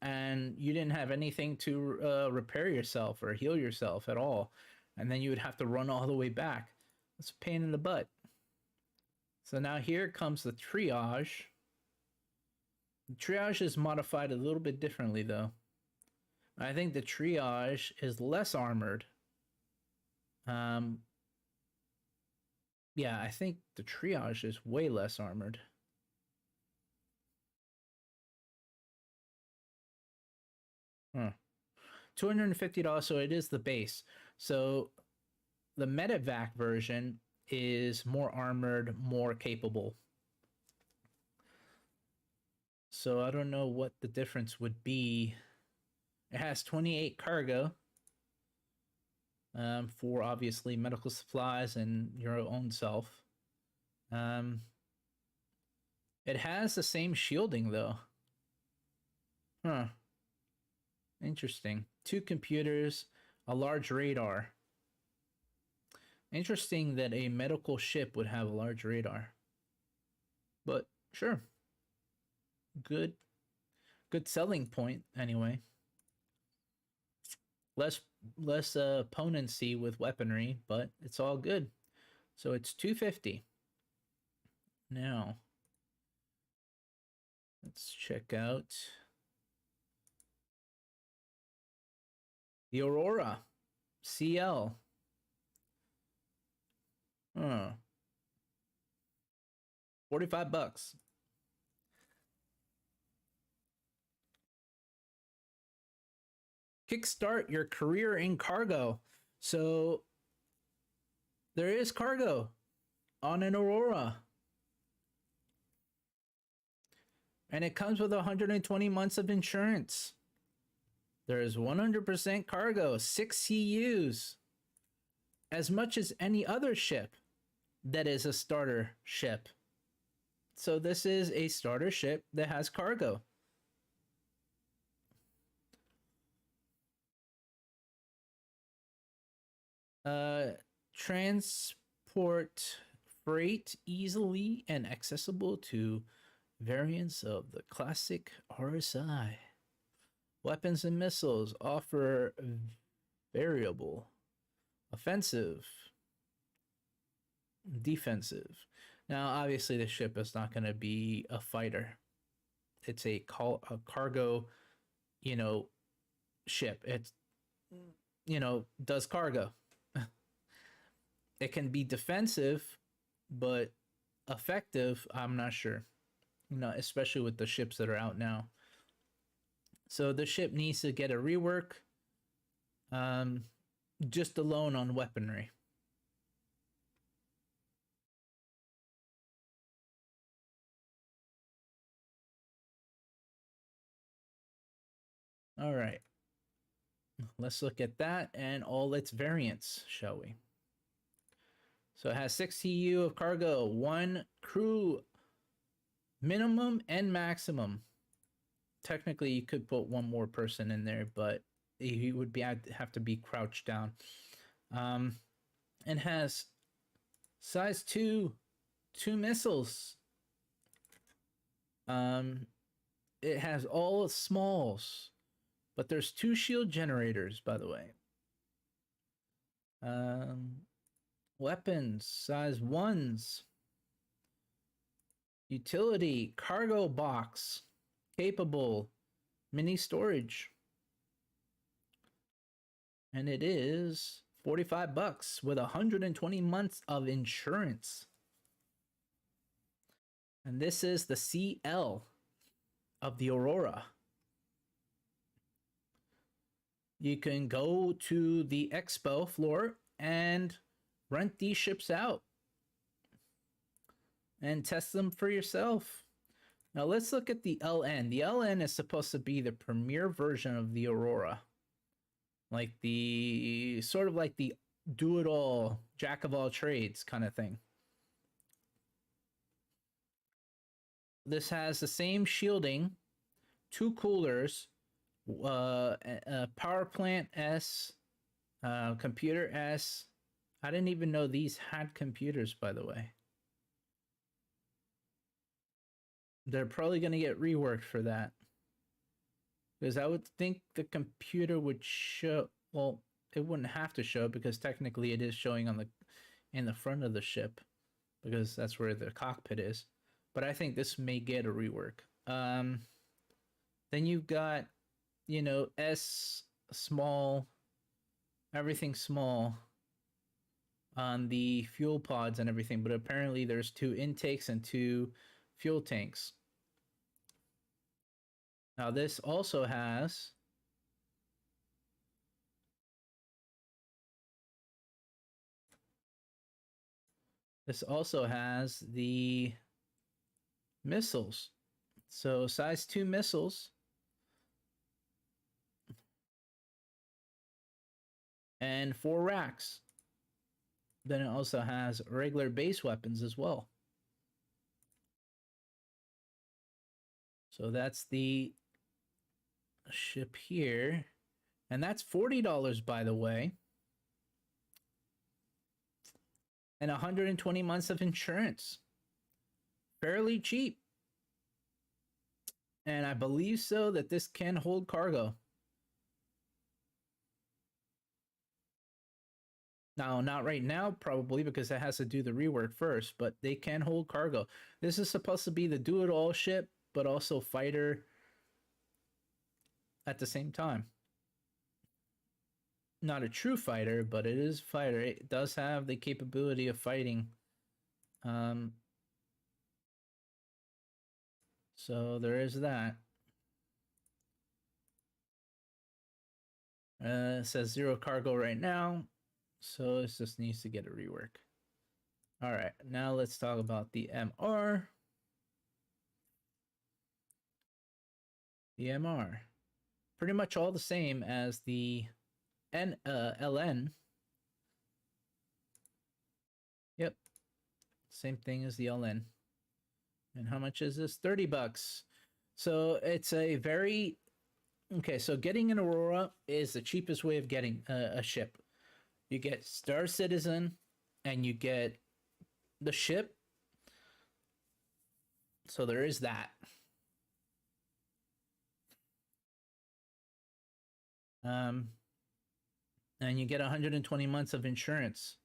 and you didn't have anything to repair yourself or heal yourself at all. And then you would have to run all the way back. It's a pain in the butt. So now here comes the triage. The triage is modified a little bit differently though. I think the triage is less armored. Yeah, I think the triage is way less armored. $250, so it is the base. So the medevac version is more armored, more capable. So I don't know what the difference would be. It has 28 cargo for obviously medical supplies and your own self. It has the same shielding though. Interesting. 2 computers, a large radar. Interesting that a medical ship would have a large radar. But sure. Good selling point anyway. Less potency with weaponry, but it's all good. So it's $250. Now, let's check out the Aurora CL. $45. Kickstart your career in cargo. So there is cargo on an Aurora. And it comes with 120 months of insurance. There is 100% cargo, 6 CUs, as much as any other ship that is a starter ship. So this is a starter ship that has cargo. Transport freight easily and accessible to variants of the classic RSI. Weapons and missiles offer variable, offensive, defensive. Now, obviously, the ship is not going to be a fighter. It's a cargo, ship. It's, does cargo. It can be defensive, but effective, I'm not sure. Especially with the ships that are out now. So the ship needs to get a rework, just alone on weaponry. All right. Let's look at that and all its variants, shall we? So it has 6 TU of cargo, 1 crew minimum and maximum. Technically, you could put 1 more person in there, but he would have to be crouched down. And has size 2 missiles. It has all smalls, but there's 2 shield generators, by the way. Weapons, size 1s. Utility, cargo box, capable, mini storage. And it is $45 with 120 months of insurance. And this is the CL of the Aurora. You can go to the expo floor and rent these ships out and test them for yourself. Now let's look at the LN. The LN is supposed to be the premier version of the Aurora. Like the, sort of like the do-it-all, jack-of-all-trades kind of thing. This has the same shielding, 2 coolers, power plant S, computer S. I didn't even know these had computers, by the way. They're probably going to get reworked for that. Because I would think the computer would show, well, it wouldn't have to show because technically it is showing on in the front of the ship because that's where the cockpit is. But I think this may get a rework. Then you've got, S small, everything small on the fuel pods and everything, but apparently there's 2 intakes and 2 fuel tanks. Now this also has the missiles. So size 2 missiles. And 4 racks. Then it also has regular base weapons as well. So that's the ship here. And that's $40, by the way. And 120 months of insurance. Fairly cheap. And I believe so that this can hold cargo. Now, not right now, probably, because it has to do the rework first, but they can hold cargo. This is supposed to be the do-it-all ship, but also fighter at the same time. Not a true fighter, but it is fighter. It does have the capability of fighting. So there is that. It says 0 cargo right now. So it just needs to get a rework. All right, now let's talk about the MR. EMR. Pretty much all the same as the LN. Yep. Same thing as the LN. And how much is this? 30 bucks. So it's a very... Okay, so getting an Aurora is the cheapest way of getting a ship. You get Star Citizen, and you get the ship. So there is that. And you get 120 months of insurance.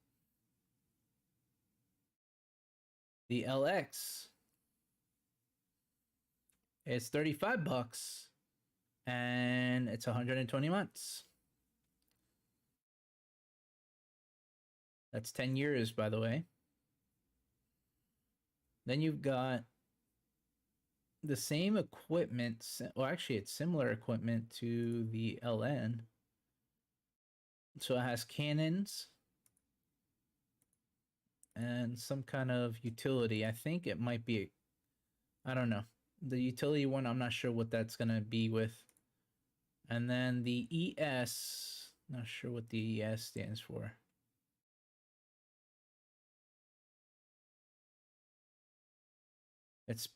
The LX is 35 bucks, and it's 120 months. That's 10 years, by the way. Then you've got the same equipment. Well, actually, it's similar equipment to the LN. So it has cannons and some kind of utility. I think it might be, I don't know. The utility one, I'm not sure what that's going to be with. And then the ES, not sure what the ES stands for. It's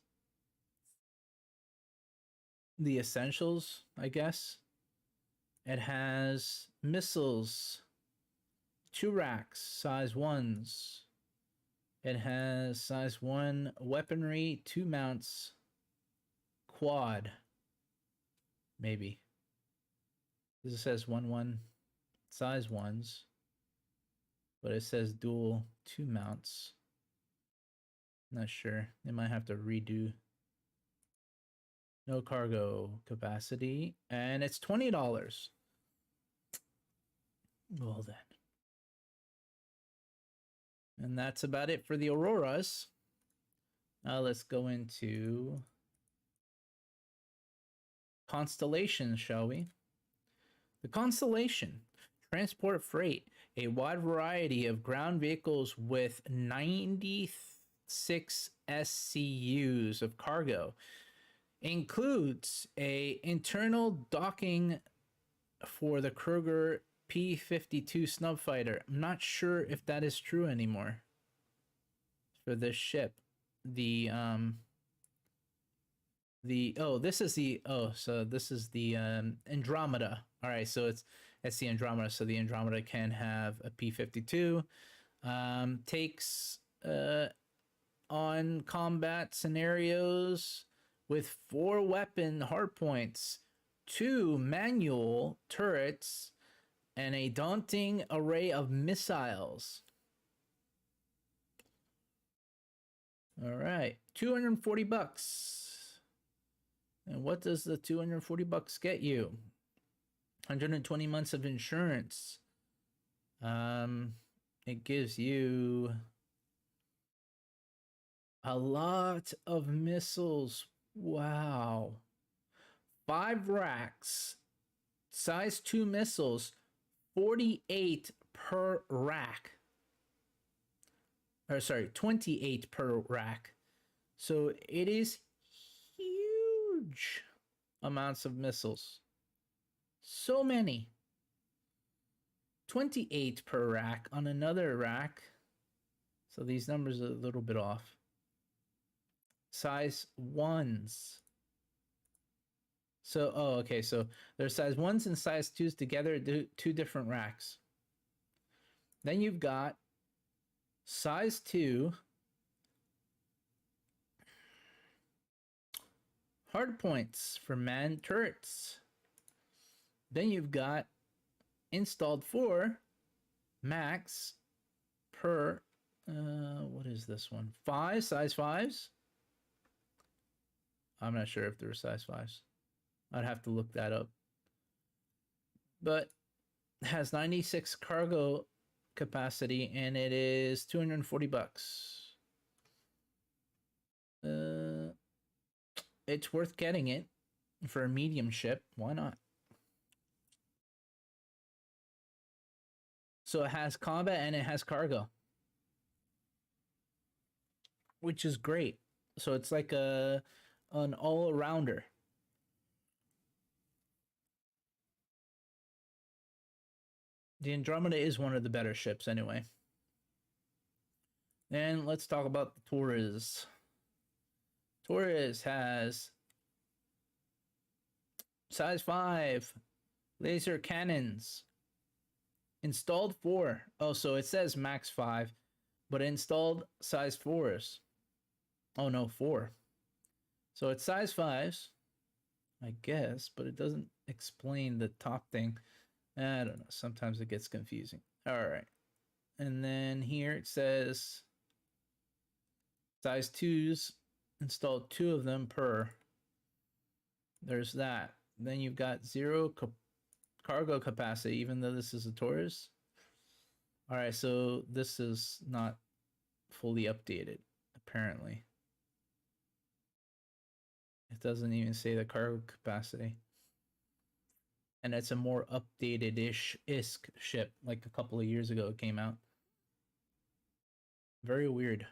the essentials, I guess. It has missiles, 2 racks, size 1s. It has size 1 weaponry, 2 mounts, quad, maybe. This says 1 size 1s, but it says dual 2 mounts. Not sure. They might have to redo. No cargo capacity, and it's $20. Well then. And that's about it for the Auroras. Now let's go into Constellation, shall we? The Constellation. Transport freight. A wide variety of ground vehicles with 96 SCUs of cargo. Includes a internal docking for the Kruger P-52 snub fighter. I'm not sure if that is true anymore for this ship. So this is the Andromeda. All right, so it's the Andromeda. So the Andromeda can have a P-52. Takes on combat scenarios with 4 weapon hardpoints, 2 manual turrets, and a daunting array of missiles. All right, 240 bucks. And what does the 240 bucks get you? 120 months of insurance. It gives you a lot of missiles. Wow. 5 racks, size 2 missiles, 48 per rack. Or sorry, 28 per rack. So it is huge amounts of missiles. So many. 28 per rack on another rack. So these numbers are a little bit off. Size 1s. So, oh, okay. So there's size 1s and size 2s together, 2 different racks. Then you've got size 2 hardpoints for manned turrets. Then you've got installed 4 max per, what is this one? 5, size 5s. I'm not sure if they're size 5s. I'd have to look that up. But it has 96 cargo capacity, and it is 240 bucks. It's worth getting it for a medium ship. Why not? So it has combat and it has cargo, which is great. So it's like an all-arounder. The Andromeda is one of the better ships anyway. And let's talk about the Taurus. Taurus has size 5 laser cannons. Installed 4. Oh, so it says max 5, but installed size 4s. Oh no, 4. So it's size 5s, I guess, but it doesn't explain the top thing. I don't know. Sometimes it gets confusing. All right. And then here it says size 2s, installed 2 of them per. There's that. Then you've got 0 cargo capacity, even though this is a Taurus. All right, so this is not fully updated, apparently. It doesn't even say the cargo capacity. And it's a more updated-ish ISK ship, like a couple of years ago it came out. Very weird.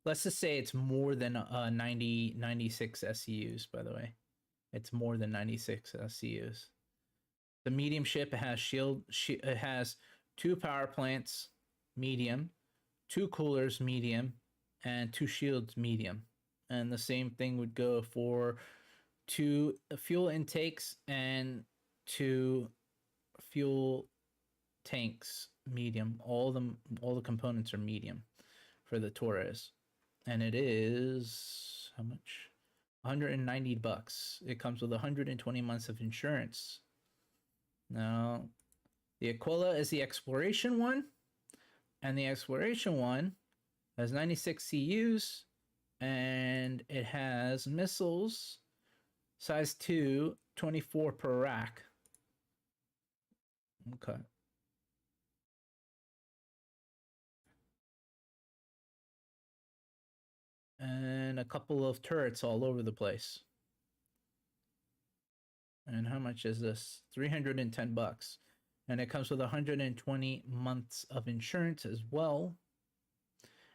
Let's just say it's more than 96 SCUs, by the way. It's more than 96 SCUs. The medium ship has it has 2 power plants, medium, 2 coolers, medium, and 2 shields, medium. And the same thing would go for 2 fuel intakes and 2 fuel tanks, medium. All the components are medium for the Taurus. And it is how much? $190. It comes with 120 months of insurance. Now, the Aquila is the exploration one, and the exploration one has 96 CUs, and it has missiles size 2, 24 per rack. Okay. And a couple of turrets all over the place. And how much is this? $310. And it comes with 120 months of insurance as well.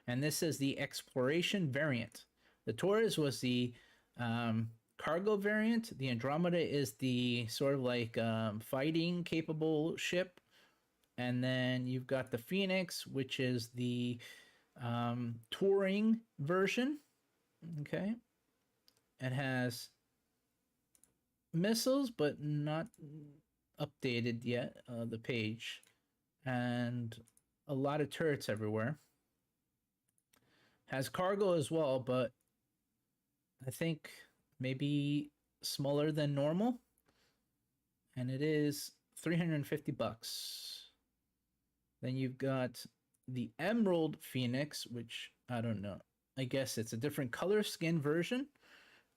And this is the exploration variant. The Taurus was the cargo variant. The Andromeda is the sort of like fighting capable ship. And then you've got the Phoenix, which is the touring version. Okay. It has missiles, but not updated yet, the page. And a lot of turrets everywhere. Has cargo as well, but I think maybe smaller than normal. And it is $350. Then you've got the Emerald Phoenix, which I don't know. I guess it's a different color skin version.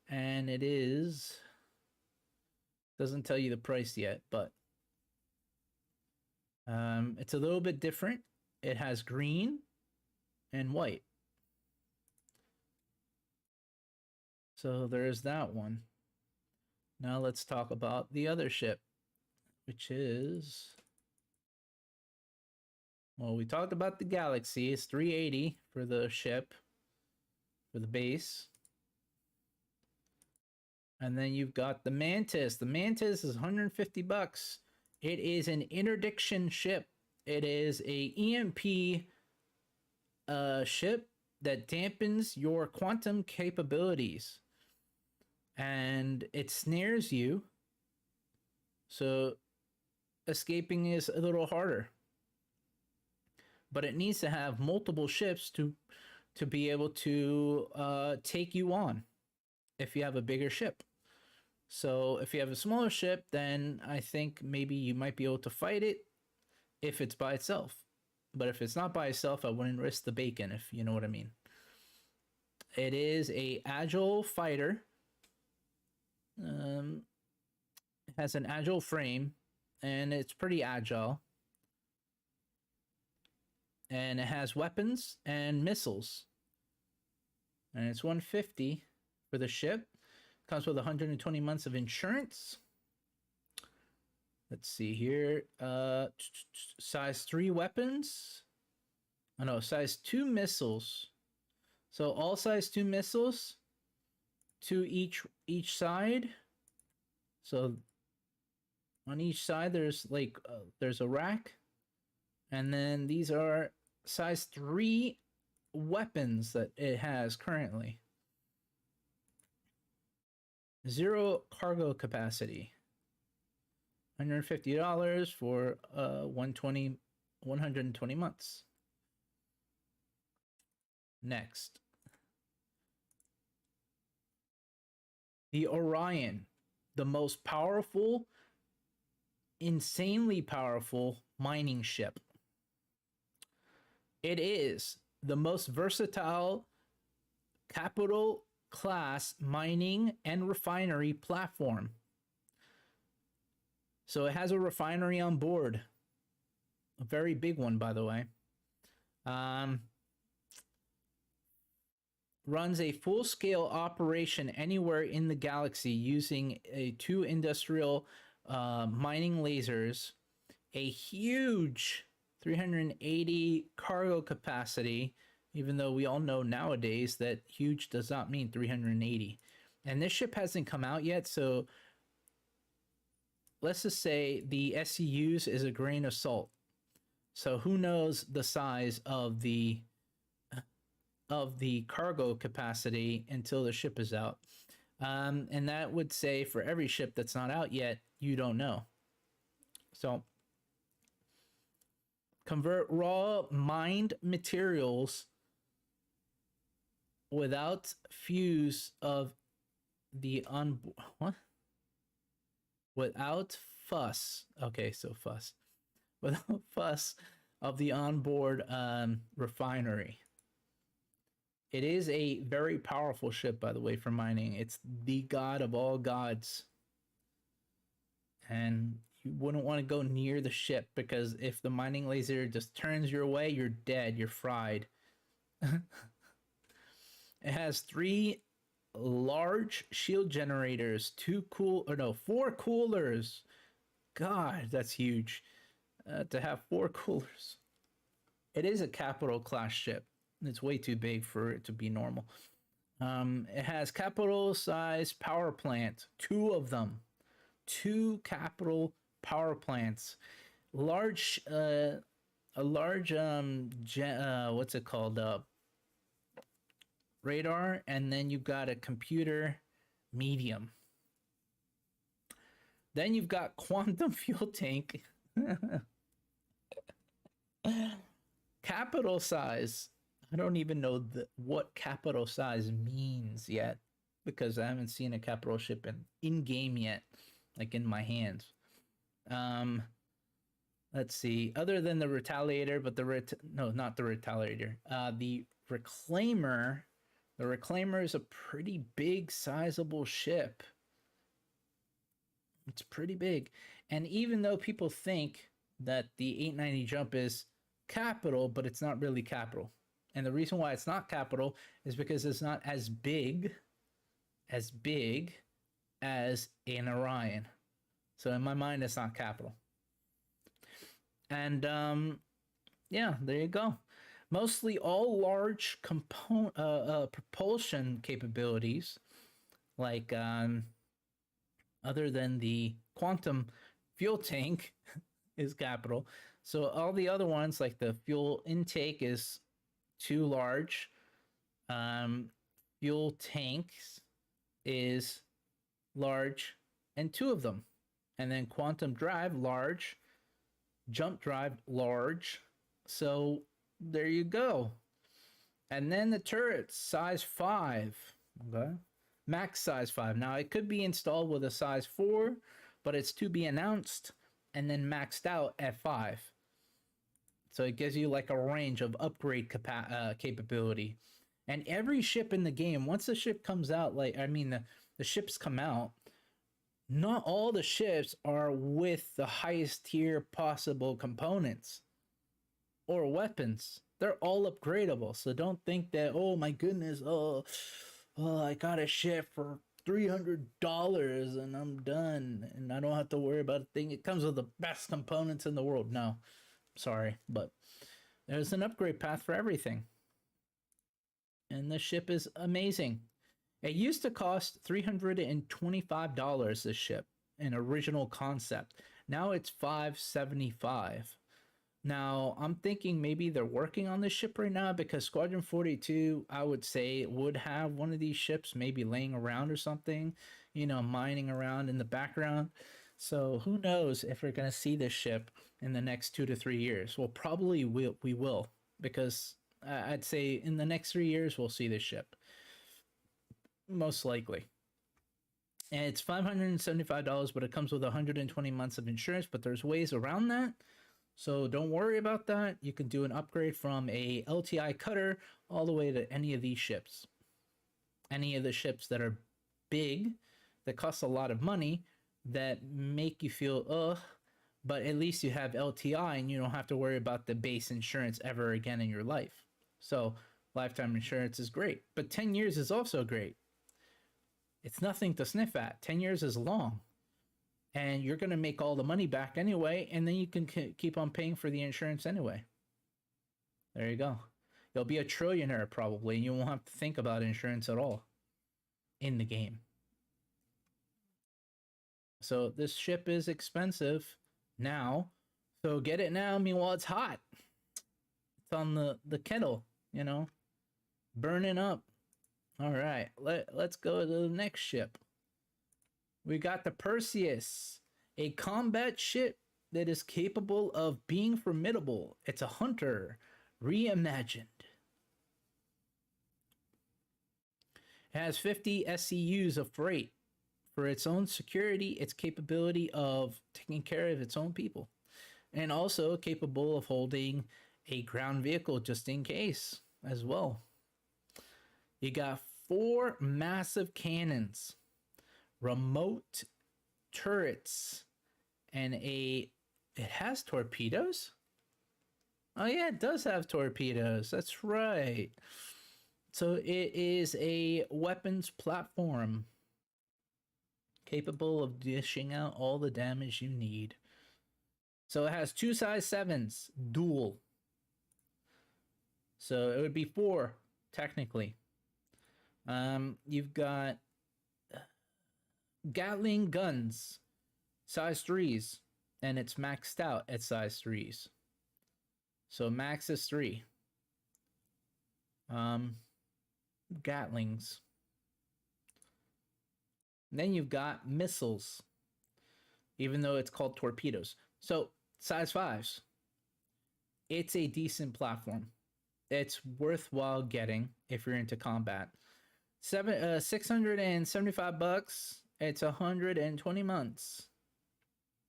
And it is, doesn't tell you the price yet, but it's a little bit different. It has green and white. So there's that one. Now let's talk about the other ship, which is, well, we talked about the Galaxy. It's $380 for the ship, for the base. And then you've got the Mantis. The Mantis is $150. It is an interdiction ship. It is a EMP ship that dampens your quantum capabilities. And it snares you. So escaping is a little harder. But it needs to have multiple ships to be able to take you on if you have a bigger ship. So if you have a smaller ship, then I think maybe you might be able to fight it if it's by itself. But if it's not by itself, I wouldn't risk the bacon, if you know what I mean. It is a agile fighter. It has an agile frame, and it's pretty agile. And it has weapons and missiles. And it's $150 for the ship. Comes with 120 months of insurance. Let's see here. Size 3 weapons. Oh no, size 2 missiles. So all size 2 missiles to each side. So on each side there's like there's a rack And then these are size 3 weapons that it has currently. 0 cargo capacity. $150 for 120 months. Next. The Orion, the most powerful, insanely powerful mining ship. It is the most versatile capital class mining and refinery platform. So it has a refinery on board. A very big one, by the way. Runs a full-scale operation anywhere in the galaxy using 2 industrial mining lasers, a huge 380 cargo capacity, even though we all know nowadays that huge does not mean 380. And this ship hasn't come out yet, so let's just say the SCUs is a grain of salt. So who knows the size of the cargo capacity until the ship is out. And that would say for every ship that's not out yet, you don't know. So convert raw mined materials without fuse of the without fuss. Okay, so fuss. Without fuss of the onboard refinery. It is a very powerful ship, by the way, for mining. It's the god of all gods. And you wouldn't want to go near the ship because if the mining laser just turns your way, you're dead. You're fried. It has 3 large shield generators, 4 coolers. God, that's huge. To have 4 coolers. It is a capital class ship. It's way too big for it to be normal. It has capital size power plant, 2 of them. 2 capital power plants. Large, a large, what's it called? Radar, and then you've got a computer medium. Then you've got quantum fuel tank. Capital size. I don't even know what capital size means yet because I haven't seen a capital ship in game yet, like in my hands. Let's see. Other than the Retaliator, but no, not the Retaliator. The Reclaimer. The Reclaimer is a pretty big, sizable ship. It's pretty big, and even though people think that the 890 jump is capital, but it's not really capital. And the reason why it's not capital is because it's not as big as an Orion. So in my mind, it's not capital. And yeah, there you go. Mostly all large propulsion capabilities, like other than the quantum fuel tank is capital. So all the other ones, like the fuel intake is too large. Fuel tanks is large, and 2 of them. And then quantum drive, large. Jump drive, large. So there you go. And then the turret, size 5. Okay. Max size 5. Now it could be installed with a size 4, but it's to be announced and then maxed out at 5. So it gives you like a range of upgrade capability. And every ship in the game, once the ship comes out, the ships come out, not all the ships are with the highest tier possible components or weapons. They're all upgradable. So don't think that, oh my goodness, I got a ship for $300 and I'm done and I don't have to worry about a thing. It comes with the best components in the world. No, sorry, but there's an upgrade path for everything. And this ship is amazing. It used to cost $325, this ship, an original concept. Now it's $575. Now, I'm thinking maybe they're working on this ship right now because Squadron 42, I would say, would have one of these ships maybe laying around or something, you know, mining around in the background. So who knows if we're going to see this ship in the next 2 to 3 years. Well, probably we will, because I'd say in the next 3 years, we'll see this ship. Most likely. And it's $575, but it comes with 120 months of insurance, but there's ways around that. So don't worry about that. You can do an upgrade from a LTI cutter all the way to any of these ships. Any of the ships that are big, that cost a lot of money, that make you feel, ugh, but at least you have LTI and you don't have to worry about the base insurance ever again in your life. So lifetime insurance is great, but 10 years is also great. It's nothing to sniff at. 10 years is long. And you're going to make all the money back anyway, and then you can keep on paying for the insurance anyway. There you go. You'll be a trillionaire probably, and you won't have to think about insurance at all in the game. So this ship is expensive now, so get it now. Meanwhile, it's hot. It's on the kettle, you know, burning up. All right, let's go to the next ship. We got the Perseus, a combat ship that is capable of being formidable. It's a hunter, reimagined. It has 50 SCUs of freight for its own security, its capability of taking care of its own people, and also capable of holding a ground vehicle just in case as well. You got 4 massive cannons, remote turrets, and it has torpedoes. Oh yeah, it does have torpedoes. That's right. So it is a weapons platform capable of dishing out all the damage you need. So it has 2 size 7s, dual. So it would be 4 technically. You've got Gatling guns, size 3s, and it's maxed out at size 3s. So max is 3. Gatlings. Then you've got missiles, even though it's called torpedoes. So size 5s. It's a decent platform. It's worthwhile getting if you're into combat. $675. It's 120 months.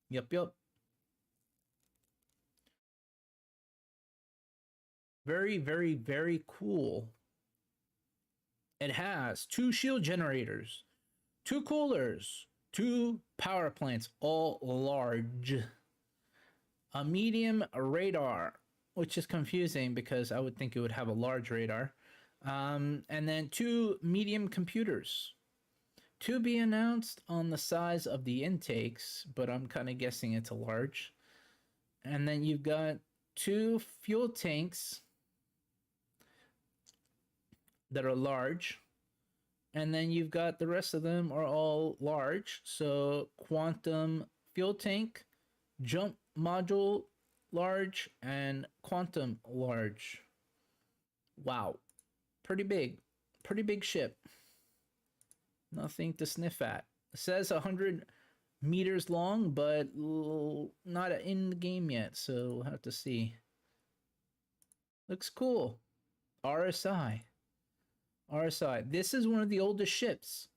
Yup. Very, very, very cool. It has 2 shield generators, 2 coolers, 2 power plants, all large. A medium radar, which is confusing because I would think it would have a large radar. And then 2 medium computers. To be announced on the size of the intakes, but I'm kind of guessing it's a large. And then you've got 2 fuel tanks that are large. And then you've got the rest of them are all large. So quantum fuel tank, jump module large, and quantum large. Wow. Pretty big ship. Nothing to sniff at. It says 100 meters long, but not in the game yet, so we'll have to see. Looks cool. RSI. This is one of the oldest ships.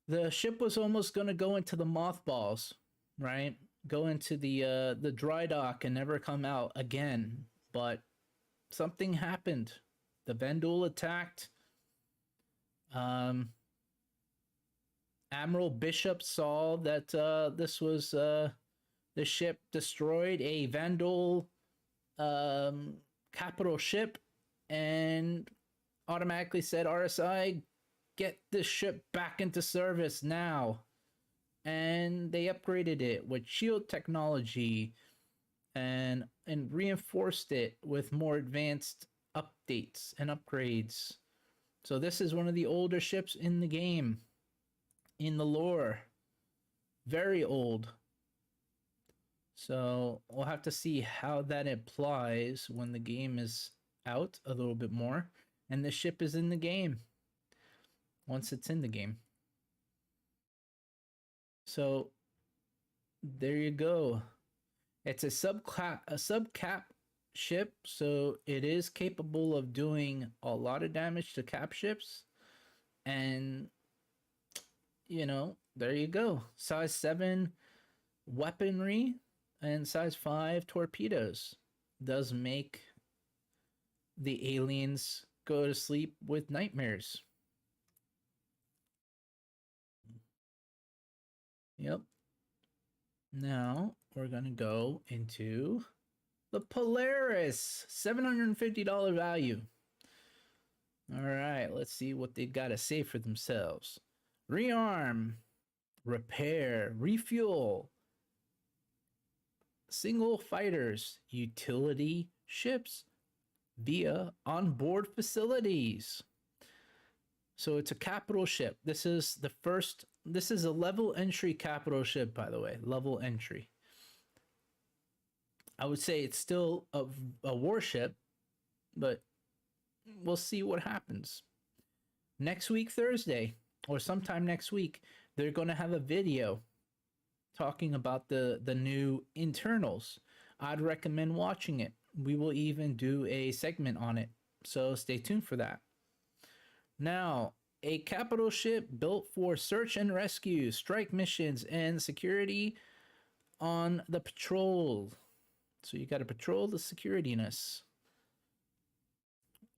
The ship was almost going to go into the mothballs, right? Go into the dry dock and never come out again, but something happened. The Vendul attacked. Admiral Bishop saw that this was the ship destroyed a Vandal capital ship and automatically said, RSI, get this ship back into service now. And they upgraded it with shield technology and reinforced it with more advanced updates and upgrades. So this is one of the older ships in the game, in the lore. Very old. So we'll have to see how that applies when the game is out a little bit more and the ship is in the game. Once it's in the game. So there you go. It's a subcap ship, so it is capable of doing a lot of damage to cap ships. And you know, there you go. Size 7 weaponry and size 5 torpedoes does make the aliens go to sleep with nightmares. Yep. Now we're going to go into the Polaris, $750 value. All right, let's see what they got to say for themselves. Rearm, repair, refuel, single fighters, utility ships via onboard facilities. So it's a capital ship. This is a level entry capital ship, by the way, level entry. I would say it's still a warship, but we'll see what happens. Next week, Thursday, or sometime next week, they're going to have a video talking about the new internals. I'd recommend watching it. We will even do a segment on it, so stay tuned for that. Now, a capital ship built for search and rescue, strike missions, and security on the patrol. So you got to patrol the securityness.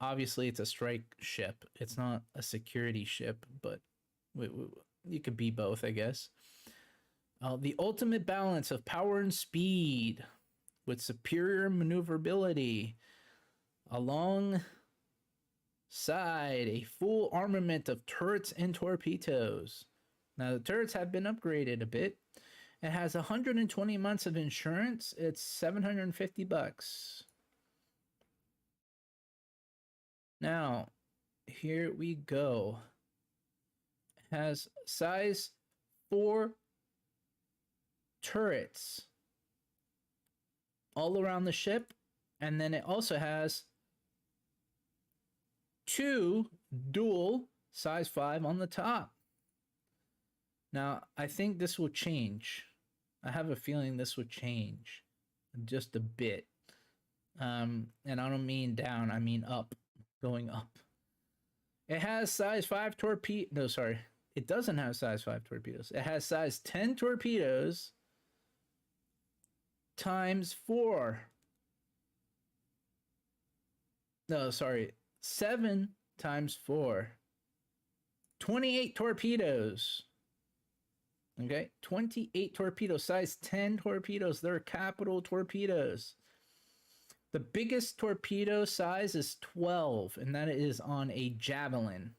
Obviously, it's a strike ship. It's not a security ship, but you could be both, I guess. The ultimate balance of power and speed with superior maneuverability alongside a full armament of turrets and torpedoes. Now, the turrets have been upgraded a bit. It has 120 months of insurance. It's $750. Now, here we go. It has size 4 turrets all around the ship, and then it also has 2 dual size 5 on the top. Now, I think this will change. I have a feeling this will change just a bit. And I don't mean down, I mean up, going up. It has size 5 torpedo. No, sorry. It doesn't have size 5 torpedoes. It has size 10 torpedoes times 4. No, sorry. 7 times 4. 28 torpedoes. Okay, 28 torpedoes, size 10 torpedoes. They're capital torpedoes. The biggest torpedo size is 12, and that is on a Javelin.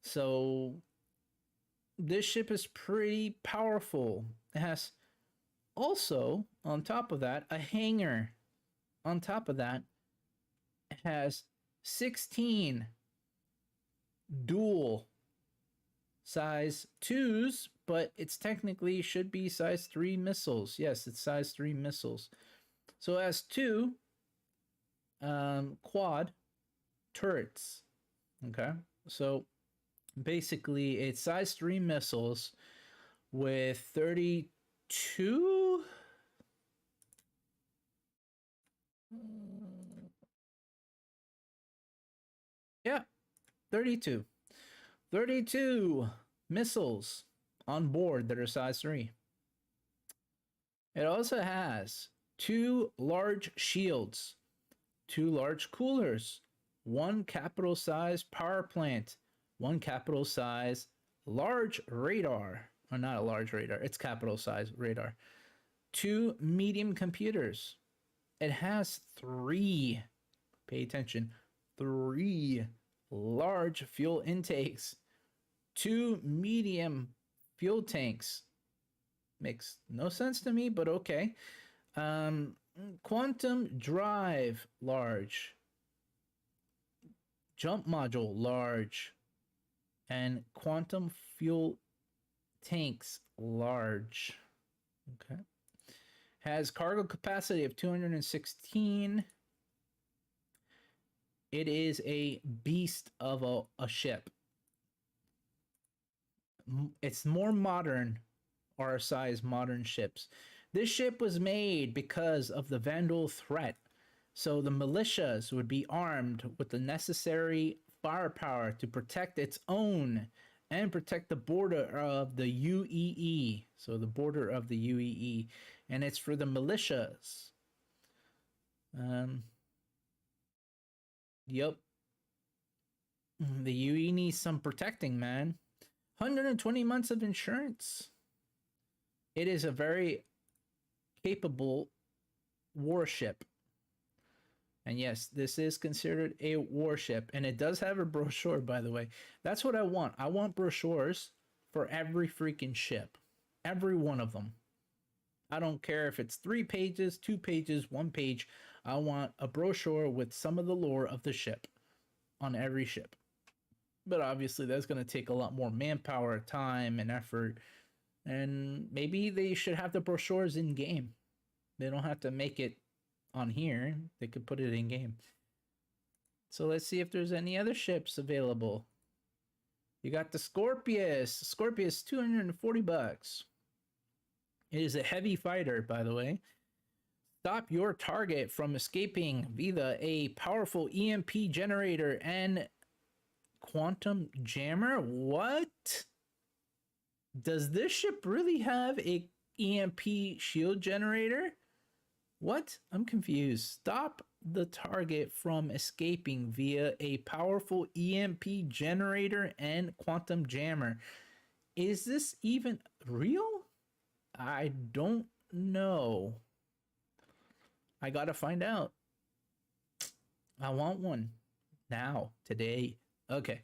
So this ship is pretty powerful. It has also, on top of that, a hangar. On top of that, it has 16 dual size 2s, but it's technically should be size 3 missiles. Yes, it's size 3 missiles. So it has 2 quad turrets. Okay, so basically it's size 3 missiles with 32 yeah, 32 missiles on board that are size 3. It also has 2 large shields, 2 large coolers, 1 capital size power plant, 1 capital size large radar, or not a large radar, it's capital size radar, 2 medium computers. It has 3, pay attention, 3 large fuel intakes, 2 medium fuel tanks. Makes no sense to me, but okay. Quantum drive, large. Jump module, large. And quantum fuel tanks, large. Okay. Has cargo capacity of 216. It is a beast of a ship. It's more modern. RSI's modern ships. This ship was made because of the Vandal threat. So the militias would be armed with the necessary firepower to protect its own and protect the border of the UEE. So the border of the UEE. And it's for the militias. Yep. The UE needs some protecting, man. 120 months of insurance. It is a very capable warship. And yes, this is considered a warship. And it does have a brochure, by the way. That's what I want. I want brochures for every freaking ship. Every one of them. I don't care if it's 3 pages, 2 pages, 1 page. I want a brochure with some of the lore of the ship on every ship. But obviously that's going to take a lot more manpower, time, and effort. And maybe they should have the brochures in game. They don't have to make it on here. They could put it in game. So let's see if there's any other ships available. You got the Scorpius. Scorpius, 240 bucks. It is a heavy fighter, by the way. Stop your target from escaping via a powerful EMP generator and quantum jammer. What? Does this ship really have a EMP shield generator? What? I'm confused. Stop the target from escaping via a powerful EMP generator and quantum jammer. Is this even real? I don't know. I gotta find out. I want one now, today. Okay.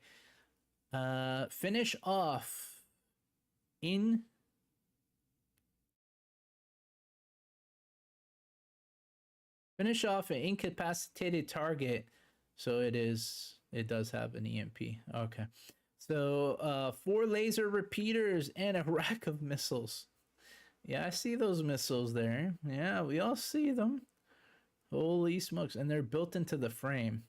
Finish off in finish off an incapacitated target. So it does have an EMP. Okay. So 4 laser repeaters and a rack of missiles. Yeah, I see those missiles there. Yeah, we all see them. Holy smokes. And they're built into the frame,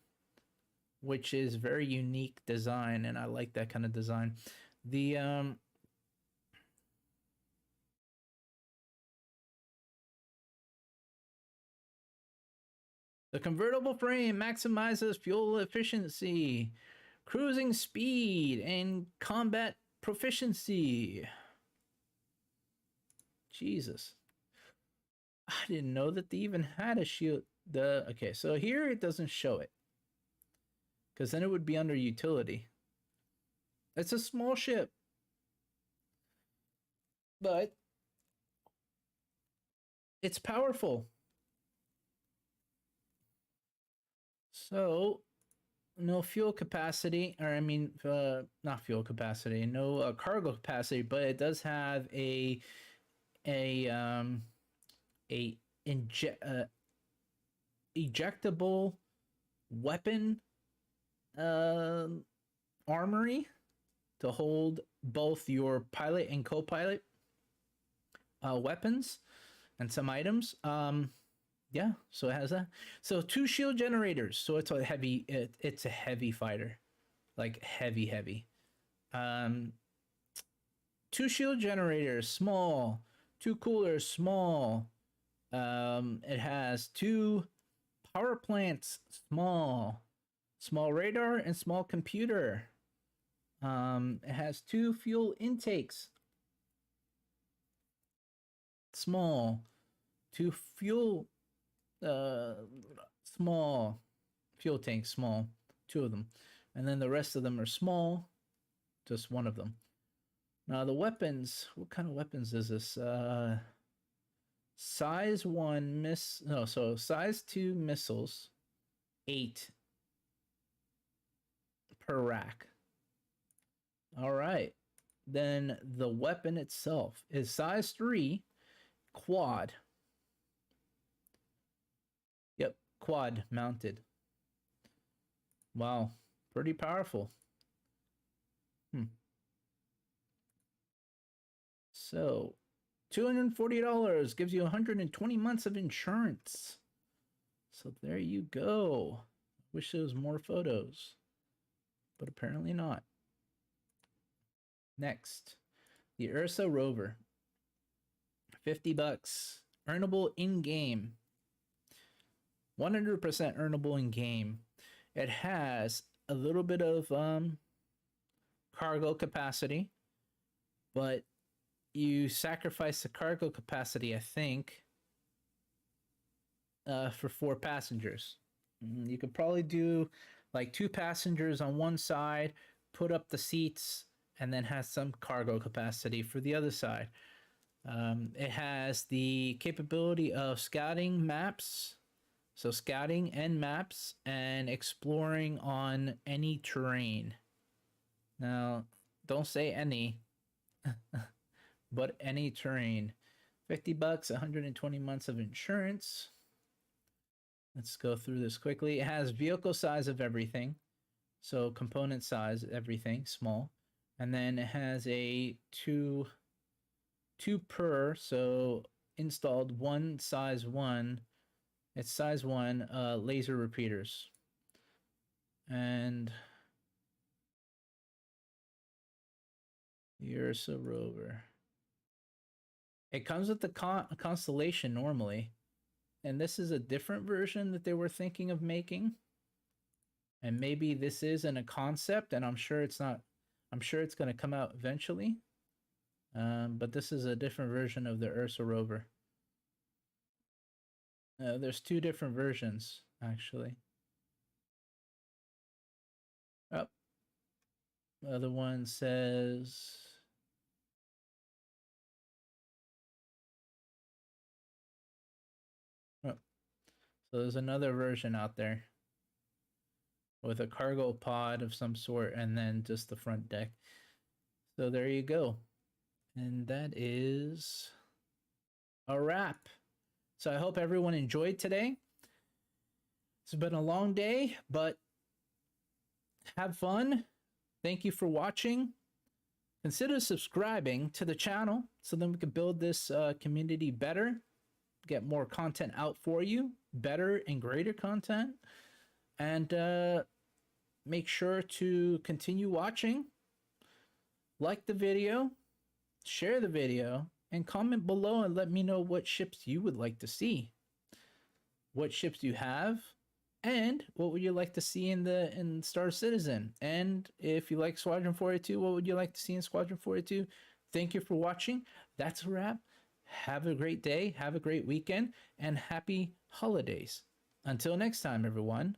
which is very unique design, and I like that kind of design. The convertible frame maximizes fuel efficiency, cruising speed, and combat proficiency. Jesus. I didn't know that they even had a shield. Okay, so here it doesn't show it, because then it would be under utility. It's a small ship, but it's powerful. So no fuel capacity, or I mean, not fuel capacity, no cargo capacity, but it does have a ejectable weapon armory to hold both your pilot and co-pilot weapons and some items. Yeah, so it has that. So 2 shield generators. So it's a heavy. It's a heavy fighter, like heavy. 2 shield generators, small. 2 coolers, small. It has 2 power plants, small radar and small computer. It has 2 fuel intakes, small. 2 fuel small fuel tanks, small, 2 of them, and then the rest of them are small, just 1 of them. Now the weapons, what kind of weapons is this? Size 1 so size 2 missiles, 8 per rack. All right, then the weapon itself is size 3 quad. Yep, quad mounted. Wow, pretty powerful. So $240 gives you 120 months of insurance. So there you go. Wish there was more photos, but apparently not. Next, the Ursa rover. $50. Earnable in-game. 100% earnable in-game. It has a little bit of cargo capacity, but you sacrifice the cargo capacity, I think, for 4 passengers. You could probably do like 2 passengers on one side, put up the seats, and then has some cargo capacity for the other side. It has the capability of scouting maps, so scouting and maps, and exploring on any terrain. Now, don't say any, but any terrain. $50, 120 months of insurance. Let's go through this quickly. It has vehicle size of everything, so component size, everything, small. And then it has a two per, so installed one size 1. It's size 1 laser repeaters. And the Ursa rover. It comes with the constellation normally, and this is a different version that they were thinking of making. And maybe this isn't a concept, and I'm sure it's not. I'm sure it's going to come out eventually. But this is a different version of the Ursa rover. There's 2 different versions, actually. Oh, the other one says... Oh, so there's another version out there with a cargo pod of some sort and then just the front deck. So there you go. And that is a wrap. So I hope everyone enjoyed today. It's been a long day, but have fun. Thank you for watching. Consider subscribing to the channel so then we can build this community better, get more content out for you, better and greater content. And make sure to continue watching, like the video, share the video, and comment below and let me know what ships you would like to see, what ships you have, and what would you like to see in Star Citizen. And if you like Squadron 42, what would you like to see in Squadron 42? Thank you for watching. That's a wrap. Have a great day, have a great weekend, and happy holidays. Until next time, everyone.